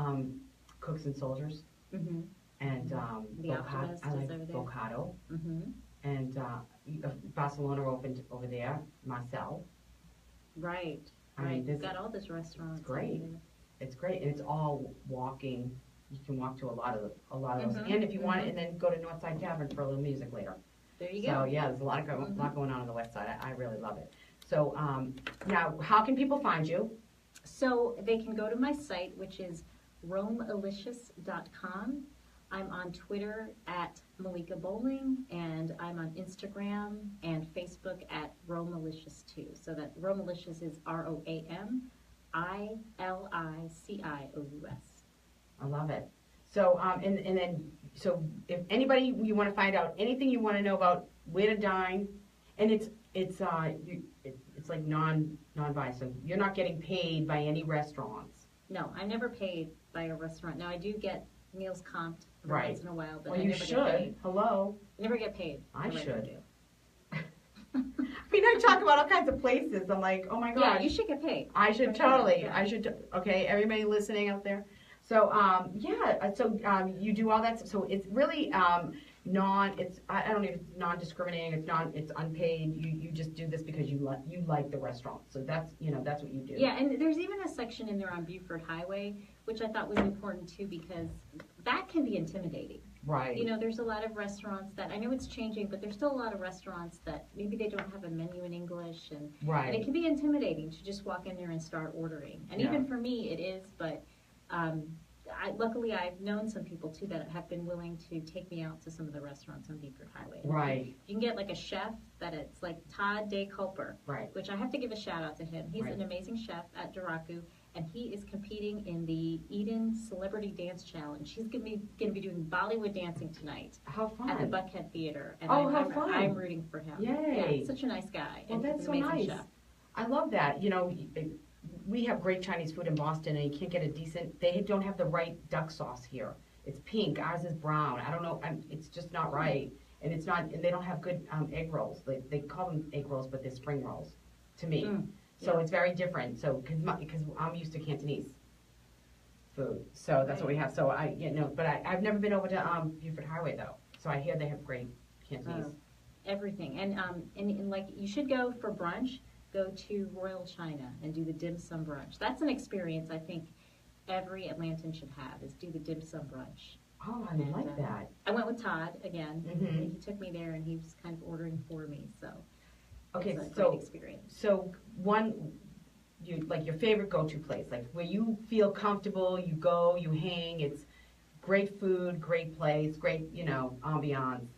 Cooks and Soldiers. Mm-hmm. And The Optimist I like is over there. Bocado. Mm-hmm. And Barcelona opened over there. Marcel. Right. I mean, You've got all those restaurants. It's great. It's great, and it's all walking. You can walk to a lot of those. Mm-hmm. And if you want, and then go to Northside Tavern for a little music later. There you So go. yeah, there's a lot going on the West Side. I really love it. So now, how can people find you? So they can go to my site, which is roamalicious.com. I'm on Twitter at Malika Bowling, and I'm on Instagram and Facebook at Romalicious too. So that Romalicious is ROAMILICIOUS. I love it. So and then so if anybody you want to find out anything you want to know about where to dine, and it's like non-biased. So you're not getting paid by any restaurants. No, I'm never paid by a restaurant. Now I do get meals comped every Right. once in a while, but Well, I you never should. get paid. Hello. I never get paid. I never should. do. I mean, I talk about all kinds of places. I'm like, oh my gosh. Yeah, you should get paid. I should For sure, totally. yeah. I should. Okay, everybody listening out there. So yeah. So you do all that. So it's really It's I don't even non-discriminating. It's unpaid. You just do this because you like the restaurant. So that's what you do. Yeah, and there's even a section in there on Buford Highway, which I thought was important too, because that can be intimidating. Right. There's a lot of restaurants that, I know it's changing, but there's still a lot of restaurants that maybe they don't have a menu in English, and it can be intimidating to just walk in there and start ordering. And even for me, it is, but luckily I've known some people too that have been willing to take me out to some of the restaurants on Beaufort Highway. Right. You can get like a chef that it's like Todd Day Culper, Right. which I have to give a shout out to him. He's an amazing chef at Duraku, and he is competing in the Eden Celebrity Dance Challenge. He's going to be doing Bollywood dancing tonight. How fun. At the Buckhead Theater. And how fun. I'm rooting for him. Yay. Yeah, such a nice guy. Well, and that's he's so an amazing nice. chef. I love that. We have great Chinese food in Boston, and you can't get they don't have the right duck sauce here. It's pink. Ours is brown. I don't know. It's just not right. And they don't have good egg rolls. They call them egg rolls, but they're spring rolls to me. So it's very different. So, because I'm used to Cantonese food. So that's what we have. So but I've never been over to Beaufort Highway though. So I hear they have great Cantonese. Everything. And like you should go for brunch. Go to Royal China and do the dim sum brunch. That's an experience I think every Atlantan should have, is do the dim sum brunch. Oh, I like that. I went with Todd again. Mm-hmm. And he took me there, and he was kind of ordering for me. So okay, it's a great experience. So your favorite go-to place, like where you feel comfortable, you go, you hang. It's great food, great place, great ambiance.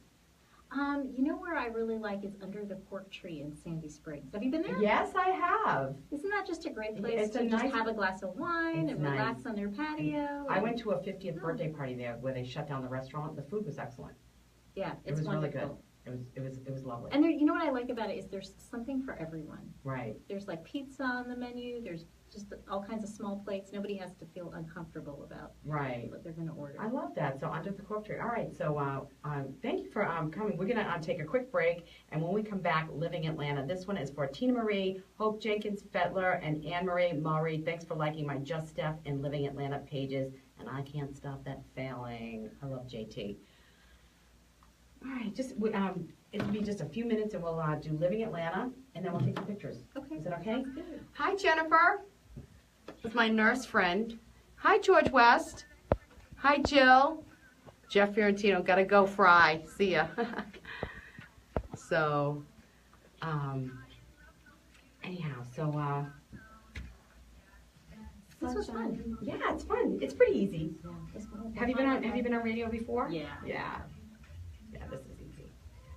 Where I really like is Under the Cork Tree in Sandy Springs. Have you been there? Yes, I have. Isn't that just a great place It's to just nice, have a glass of wine and relax on their patio? I went to a 50th birthday party there where they shut down the restaurant. The food was excellent. Yeah, It was wonderful. really good. It was lovely. And there, what I like about it is there's something for everyone. Right. There's like pizza on the menu. There's just all kinds of small plates. Nobody has to feel uncomfortable about what they're going to order. I love that. So Under the Cork Tree. All right. So thank you for coming. We're going to take a quick break, and when we come back, Living Atlanta. This one is for Tina Marie, Hope Jenkins Fettler, and Anne Marie Murray. Thanks for liking my Just Steph and Living Atlanta pages, and I can't stop that failing. I love JT. All right. It'll be just a few minutes, and we'll do Living Atlanta, and then we'll take some pictures. Okay. Is that okay? Sounds good. Hi, Jennifer. With my nurse friend. Hi, George West. Hi, Jill. Jeff Fiorentino. Gotta go fry. See ya. So, anyhow, This was fun. Yeah, it's fun. It's pretty easy. Yeah, Have you been on radio before? Yeah. Yeah. Yeah, this is easy.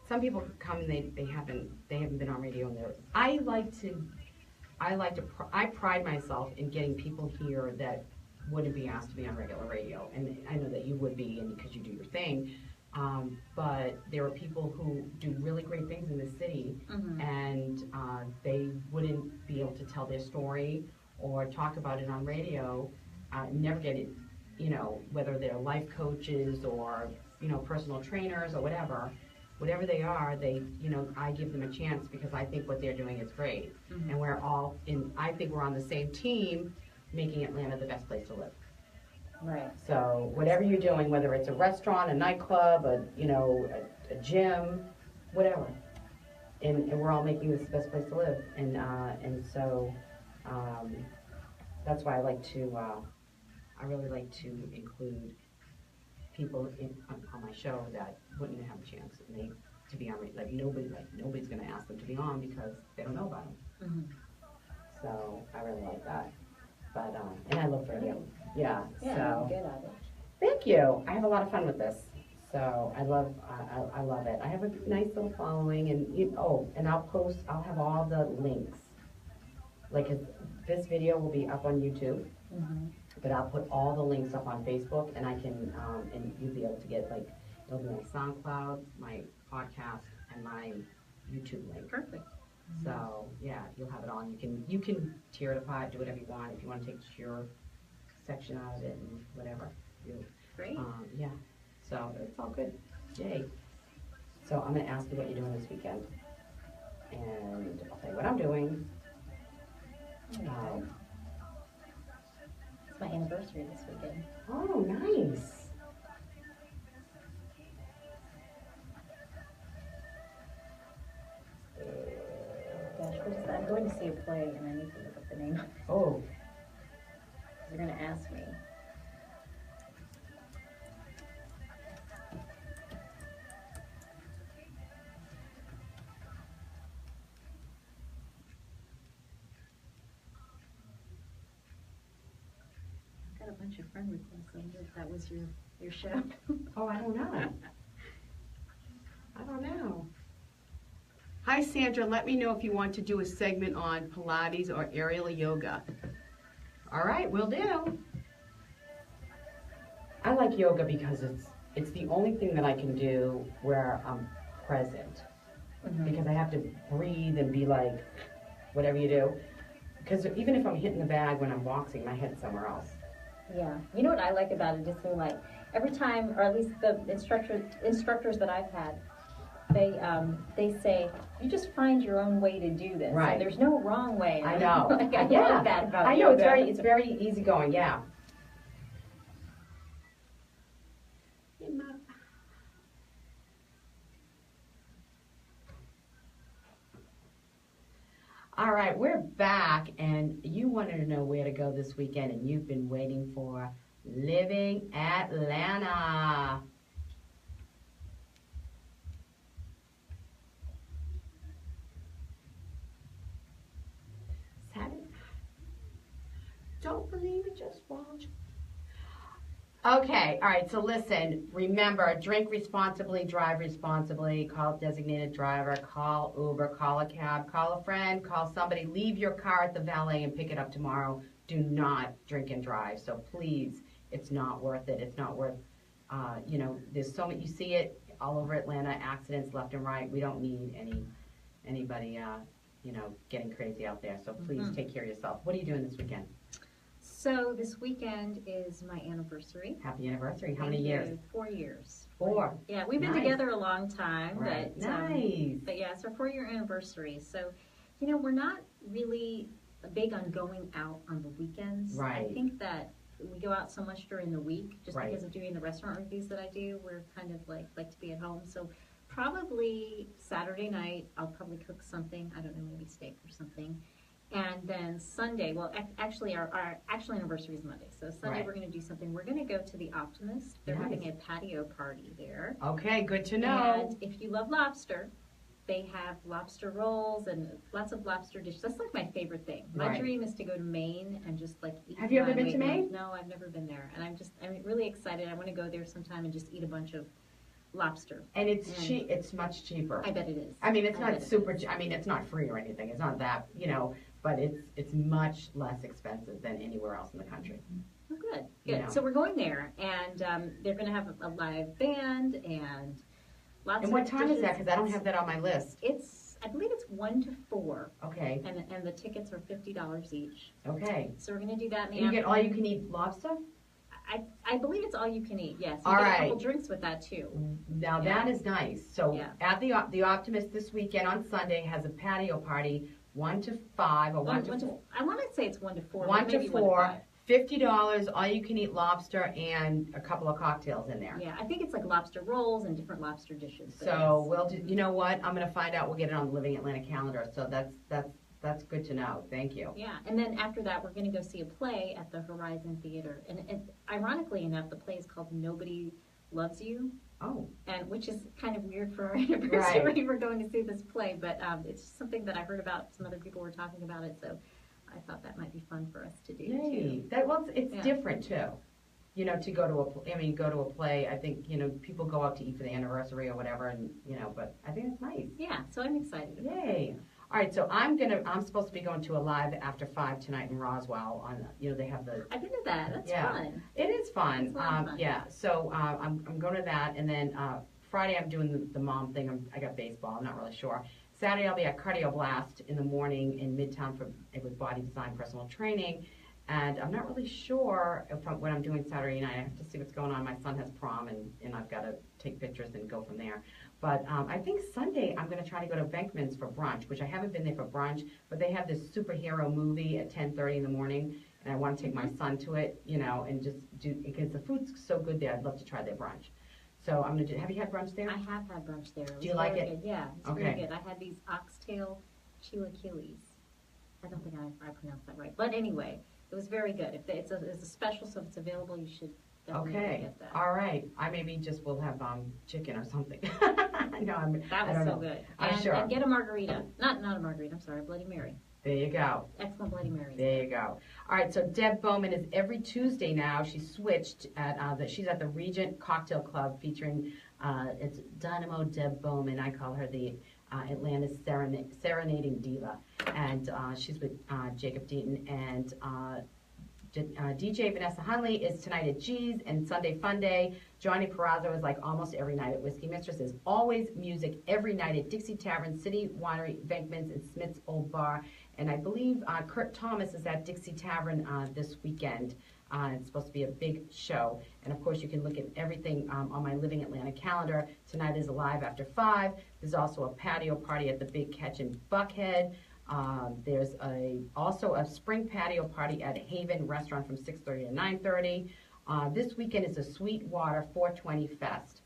Some people come and they haven't been on radio, and I pride myself in getting people here that wouldn't be asked to be on regular radio, and I know that you would be, and because you do your thing, But there are people who do really great things in the city, Mm-hmm. and they wouldn't be able to tell their story or talk about it on radio, never get it, whether they're life coaches or, personal trainers or whatever they are, I give them a chance because I think what they're doing is great. Mm-hmm. And I think we're on the same team, making Atlanta the best place to live. Right. So whatever you're doing, whether it's a restaurant, a nightclub, a gym, whatever, and we're all making this the best place to live. And so that's why I really like to include people on my show that wouldn't have a chance to be on. Nobody's going to ask them to be on because they don't know about them. Mm-hmm. So I really like that. But and I love radio. Yeah. Yeah, So you're good at it. thank you. I have a lot of fun with this. So I love it. I have a nice little following, and I'll have all the links. Like this video will be up on YouTube, Mm-hmm. but I'll put all the links up on Facebook, and I can and you'll be able to get it'll be my SoundCloud, my podcast, and my YouTube link. Perfect. So yeah, you'll have it on. You can tear it apart, do whatever you want. If you want to take your section out of it and whatever. Great. Yeah. So it's all good. Yay. So I'm gonna ask you what you're doing this weekend, and I'll tell you what I'm doing. It's my anniversary this weekend. Oh, nice. Gosh, what is that? I'm going to see a play, and I need to look up the name. Oh. They're going to ask me. I've got a bunch of friend requests. I wonder if that was your show. Oh, I don't know. I don't know. Hi, Sandra. Let me know if you want to do a segment on Pilates or aerial yoga. All right, will do. I like yoga because it's the only thing that I can do where I'm present. Mm-hmm. Because I have to breathe and be like, whatever you do. Because even if I'm hitting the bag when I'm boxing, my head's somewhere else. Yeah. You know what I like about it is they're like, every time, or at least the instructors that I've had, they say, you just find your own way to do this. Right. And there's no wrong way. I know. Like, I Yeah. love that about I know, yoga. it's very easygoing, yeah. All right, we're back, and you wanted to know where to go this weekend, and you've been waiting for Living Atlanta. Don't believe it, just watch. Okay, all right, so listen, remember, drink responsibly, drive responsibly, call a designated driver, call Uber, call a cab, call a friend, call somebody, leave your car at the valet and pick it up tomorrow. Do not drink and drive, so please, it's not worth it. It's not worth, there's so many, you see it all over Atlanta, accidents left and right. We don't need anybody, getting crazy out there, so please take care of yourself. What are you doing this weekend? So this weekend is my anniversary. Happy anniversary. How many Thank years? you. 4 years. 4. Yeah, we've been Nice. together a long time. Right. But, Nice. But yeah, it's our 4-year anniversary. So, we're not really big on going out on the weekends. Right. I think that we go out so much during the week just Right. because of doing the restaurant reviews that I do. We're kind of like to be at home. So probably Saturday night, I'll probably cook something. I don't know, maybe steak or something. And then Sunday, well, actually, our actual anniversary is Monday. So Sunday, Right. we're going to do something. We're going to go to the Optimist. They're Nice. having a patio party there. Okay, good to know. And if you love lobster, they have lobster rolls and lots of lobster dishes. That's like my favorite thing. My Right. dream is to go to Maine and just like eat. Have you ever my been weight to in- Maine? No, I've never been there. And I'm really excited. I want to go there sometime and just eat a bunch of lobster. And it's cheap. It's much cheaper. I bet it is. I mean, it's I not bet it super. is. I mean, it's not free or anything. It's not that, but it's much less expensive than anywhere else in the country. Oh, good. Yeah. So we're going there, and they're going to have a live band and lots And of what time is dishes. that? Because I don't have that on my list. I believe it's 1 to 4, Okay, and the tickets are $50 each. okay. So we're going to do that in the And you get all afternoon. you can eat lobster? I believe it's all you can eat. Yes. You All get a right. couple drinks with that too. Now Yeah. that is nice. So Yeah. at the Optimist this weekend on Sunday has a patio party, 1 to 5 or 1 to 4. I want to say it's 1 to 4. 1 but to maybe 4, 1 to 5. $50, all you can eat lobster and a couple of cocktails in there. Yeah, I think it's like lobster rolls and different lobster dishes. but So yes. we'll do, you know what? I'm going to find out. We'll get it on the Living Atlanta calendar. So that's good to know. Thank you. Yeah, and then after that, we're going to go see a play at the Horizon Theater. And ironically enough, the play is called Nobody Loves You, Oh, and which is kind of weird for our anniversary. Right. We're going to see this play, but it's something that I heard about. Some other people were talking about it, so I thought that might be fun for us to do yay! too. It's Yeah. different too. You know, to go to go to a play. I think people go out to eat for the anniversary or whatever, and but I think it's nice. Yeah, so I'm excited about Yay! All right, so I'm supposed to be going to a live after 5 tonight in Roswell. They have the. I've been to that. That's Yeah. fun. It is fun. It's a lot of fun. Yeah. So I'm going to that, and then Friday I'm doing the mom thing. I got baseball. I'm not really sure. Saturday I'll be at Cardio Blast in the morning in Midtown with body design personal training, and I'm not really sure what I'm doing Saturday night. I have to see what's going on. My son has prom, and I've got to take pictures and go from there. But I think Sunday I'm going to try to go to Venkman's for brunch, which I haven't been there for brunch, but they have this superhero movie at 10:30 in the morning, and I want to take my son to it, and just do, because the food's so good there. I'd love to try their brunch. So I'm going to have you had brunch there? I have had brunch there. Do you like very it? Good. Yeah, it's Okay. very good. I had these oxtail chilaquiles. I don't think I pronounced that right. But anyway, it was very good. It's a special, so if it's available, you should definitely Okay. get that. All right. I maybe just will have chicken or something. No, That I was don't so know. good. I'm And, sure. and get a margarita. Not a margarita, I'm sorry, a Bloody Mary. There you go. Excellent Bloody Mary. There you go. All right, so Deb Bowman is every Tuesday now. She switched she's at the Regent Cocktail Club featuring it's Dynamo Deb Bowman. I call her the Atlanta's serenading diva, and she's with Jacob Deaton and. DJ Vanessa Hunley is tonight at G's and Sunday Fun Day. Johnny Perazzo is like almost every night at Whiskey Mistress. There's always music every night at Dixie Tavern, City Winery, Venkman's, and Smith's Old Bar. And I believe Kurt Thomas is at Dixie Tavern this weekend. It's supposed to be a big show. And of course, you can look at everything on my Living Atlanta calendar. Tonight is Live After 5. There's also a patio party at the Big Catch in Buckhead. There's also a spring patio party at Haven Restaurant from 6:30 to 9:30. This weekend is a Sweetwater 420 Fest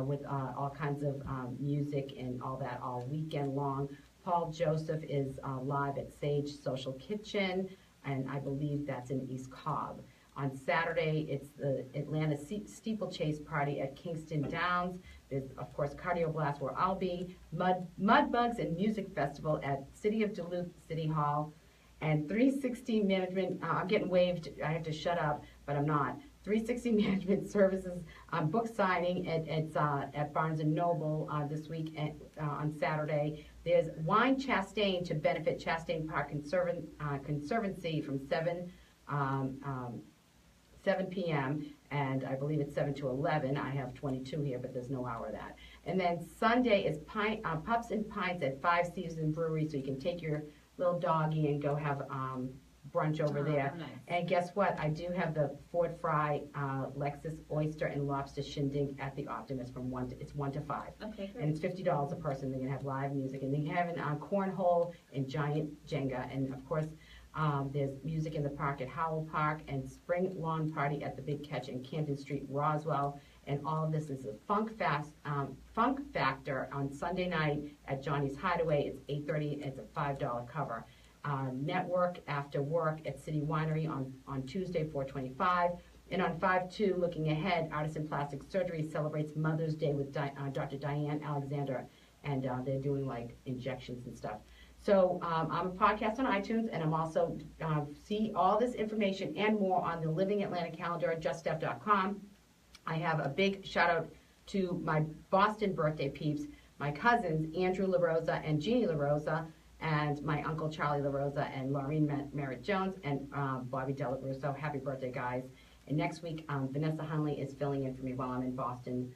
with all kinds of music and all that all weekend long. Paul Joseph is live at Sage Social Kitchen, and I believe that's in East Cobb. On Saturday, it's the Atlanta Steeplechase Party at Kingston Downs. There's, of course, Cardio Blast where I'll be, Mud Bugs and Music Festival at City of Duluth City Hall, and 360 Management, I'm getting waved, I have to shut up, but I'm not. 360 Management Services book signing at Barnes & Noble this week on Saturday. There's Wine Chastain to benefit Chastain Park Conservancy from 7 p.m. and I believe it's 7 to 11. I have 22 here, but there's no hour of that. And then Sunday is Pups and Pints at Five Seasons Brewery, so you can take your little doggy and go have brunch over there. Nice. And guess what? I do have the Ford Fry Lexus Oyster and Lobster Shindig at the Optimist from 1 to 5. Okay, great. And it's $50 a person. They're gonna have live music, and they're having cornhole and giant Jenga, and of course. There's music in the park at Howell Park and spring lawn party at the Big Catch in Camden Street, Roswell. And all of this is a Funk Factor on Sunday night at Johnny's Hideaway. It's 8:30. It's a $5 cover. Network After Work at City Winery on Tuesday, 4/25. And on 5/2, looking ahead, Artisan Plastic Surgery celebrates Mother's Day with Dr. Diane Alexander. And they're doing like injections and stuff. So I'm a podcast on iTunes, and I'm also see all this information and more on the Living Atlanta calendar at juststeph.com. I have a big shout out to my Boston birthday peeps, my cousins Andrew LaRosa and Jeannie LaRosa, and my Uncle Charlie LaRosa and Laureen Merritt-Jones and Bobby Della Russo. Happy birthday, guys. And next week, Vanessa Hunley is filling in for me while I'm in Boston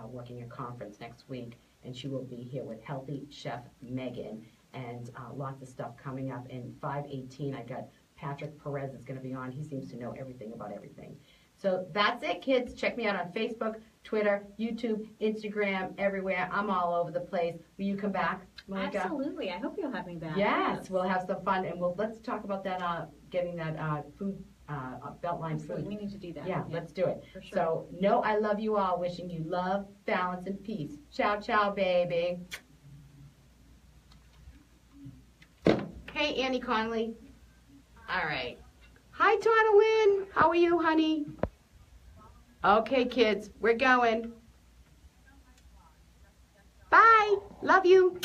working a conference next week, and she will be here with Healthy Chef Megan, and lots of stuff coming up. In 5/18, I got Patrick Perez is going to be on. He seems to know everything about everything. So that's it, kids. Check me out on Facebook, Twitter, YouTube, Instagram, everywhere. I'm all over the place. Will you come back, Monica? Absolutely. I hope you'll have me back. Yes, we'll have some fun, and let's talk about that, getting that food, Beltline Absolutely. food. We need to do that. Yeah, let's do it. For sure. So, know I love you all. Wishing you love, balance, and peace. Ciao, ciao, baby. Hey, Annie Conley. All right. Hi, Donna Lynn. How are you, honey? Okay, kids, we're going. Bye. Love you.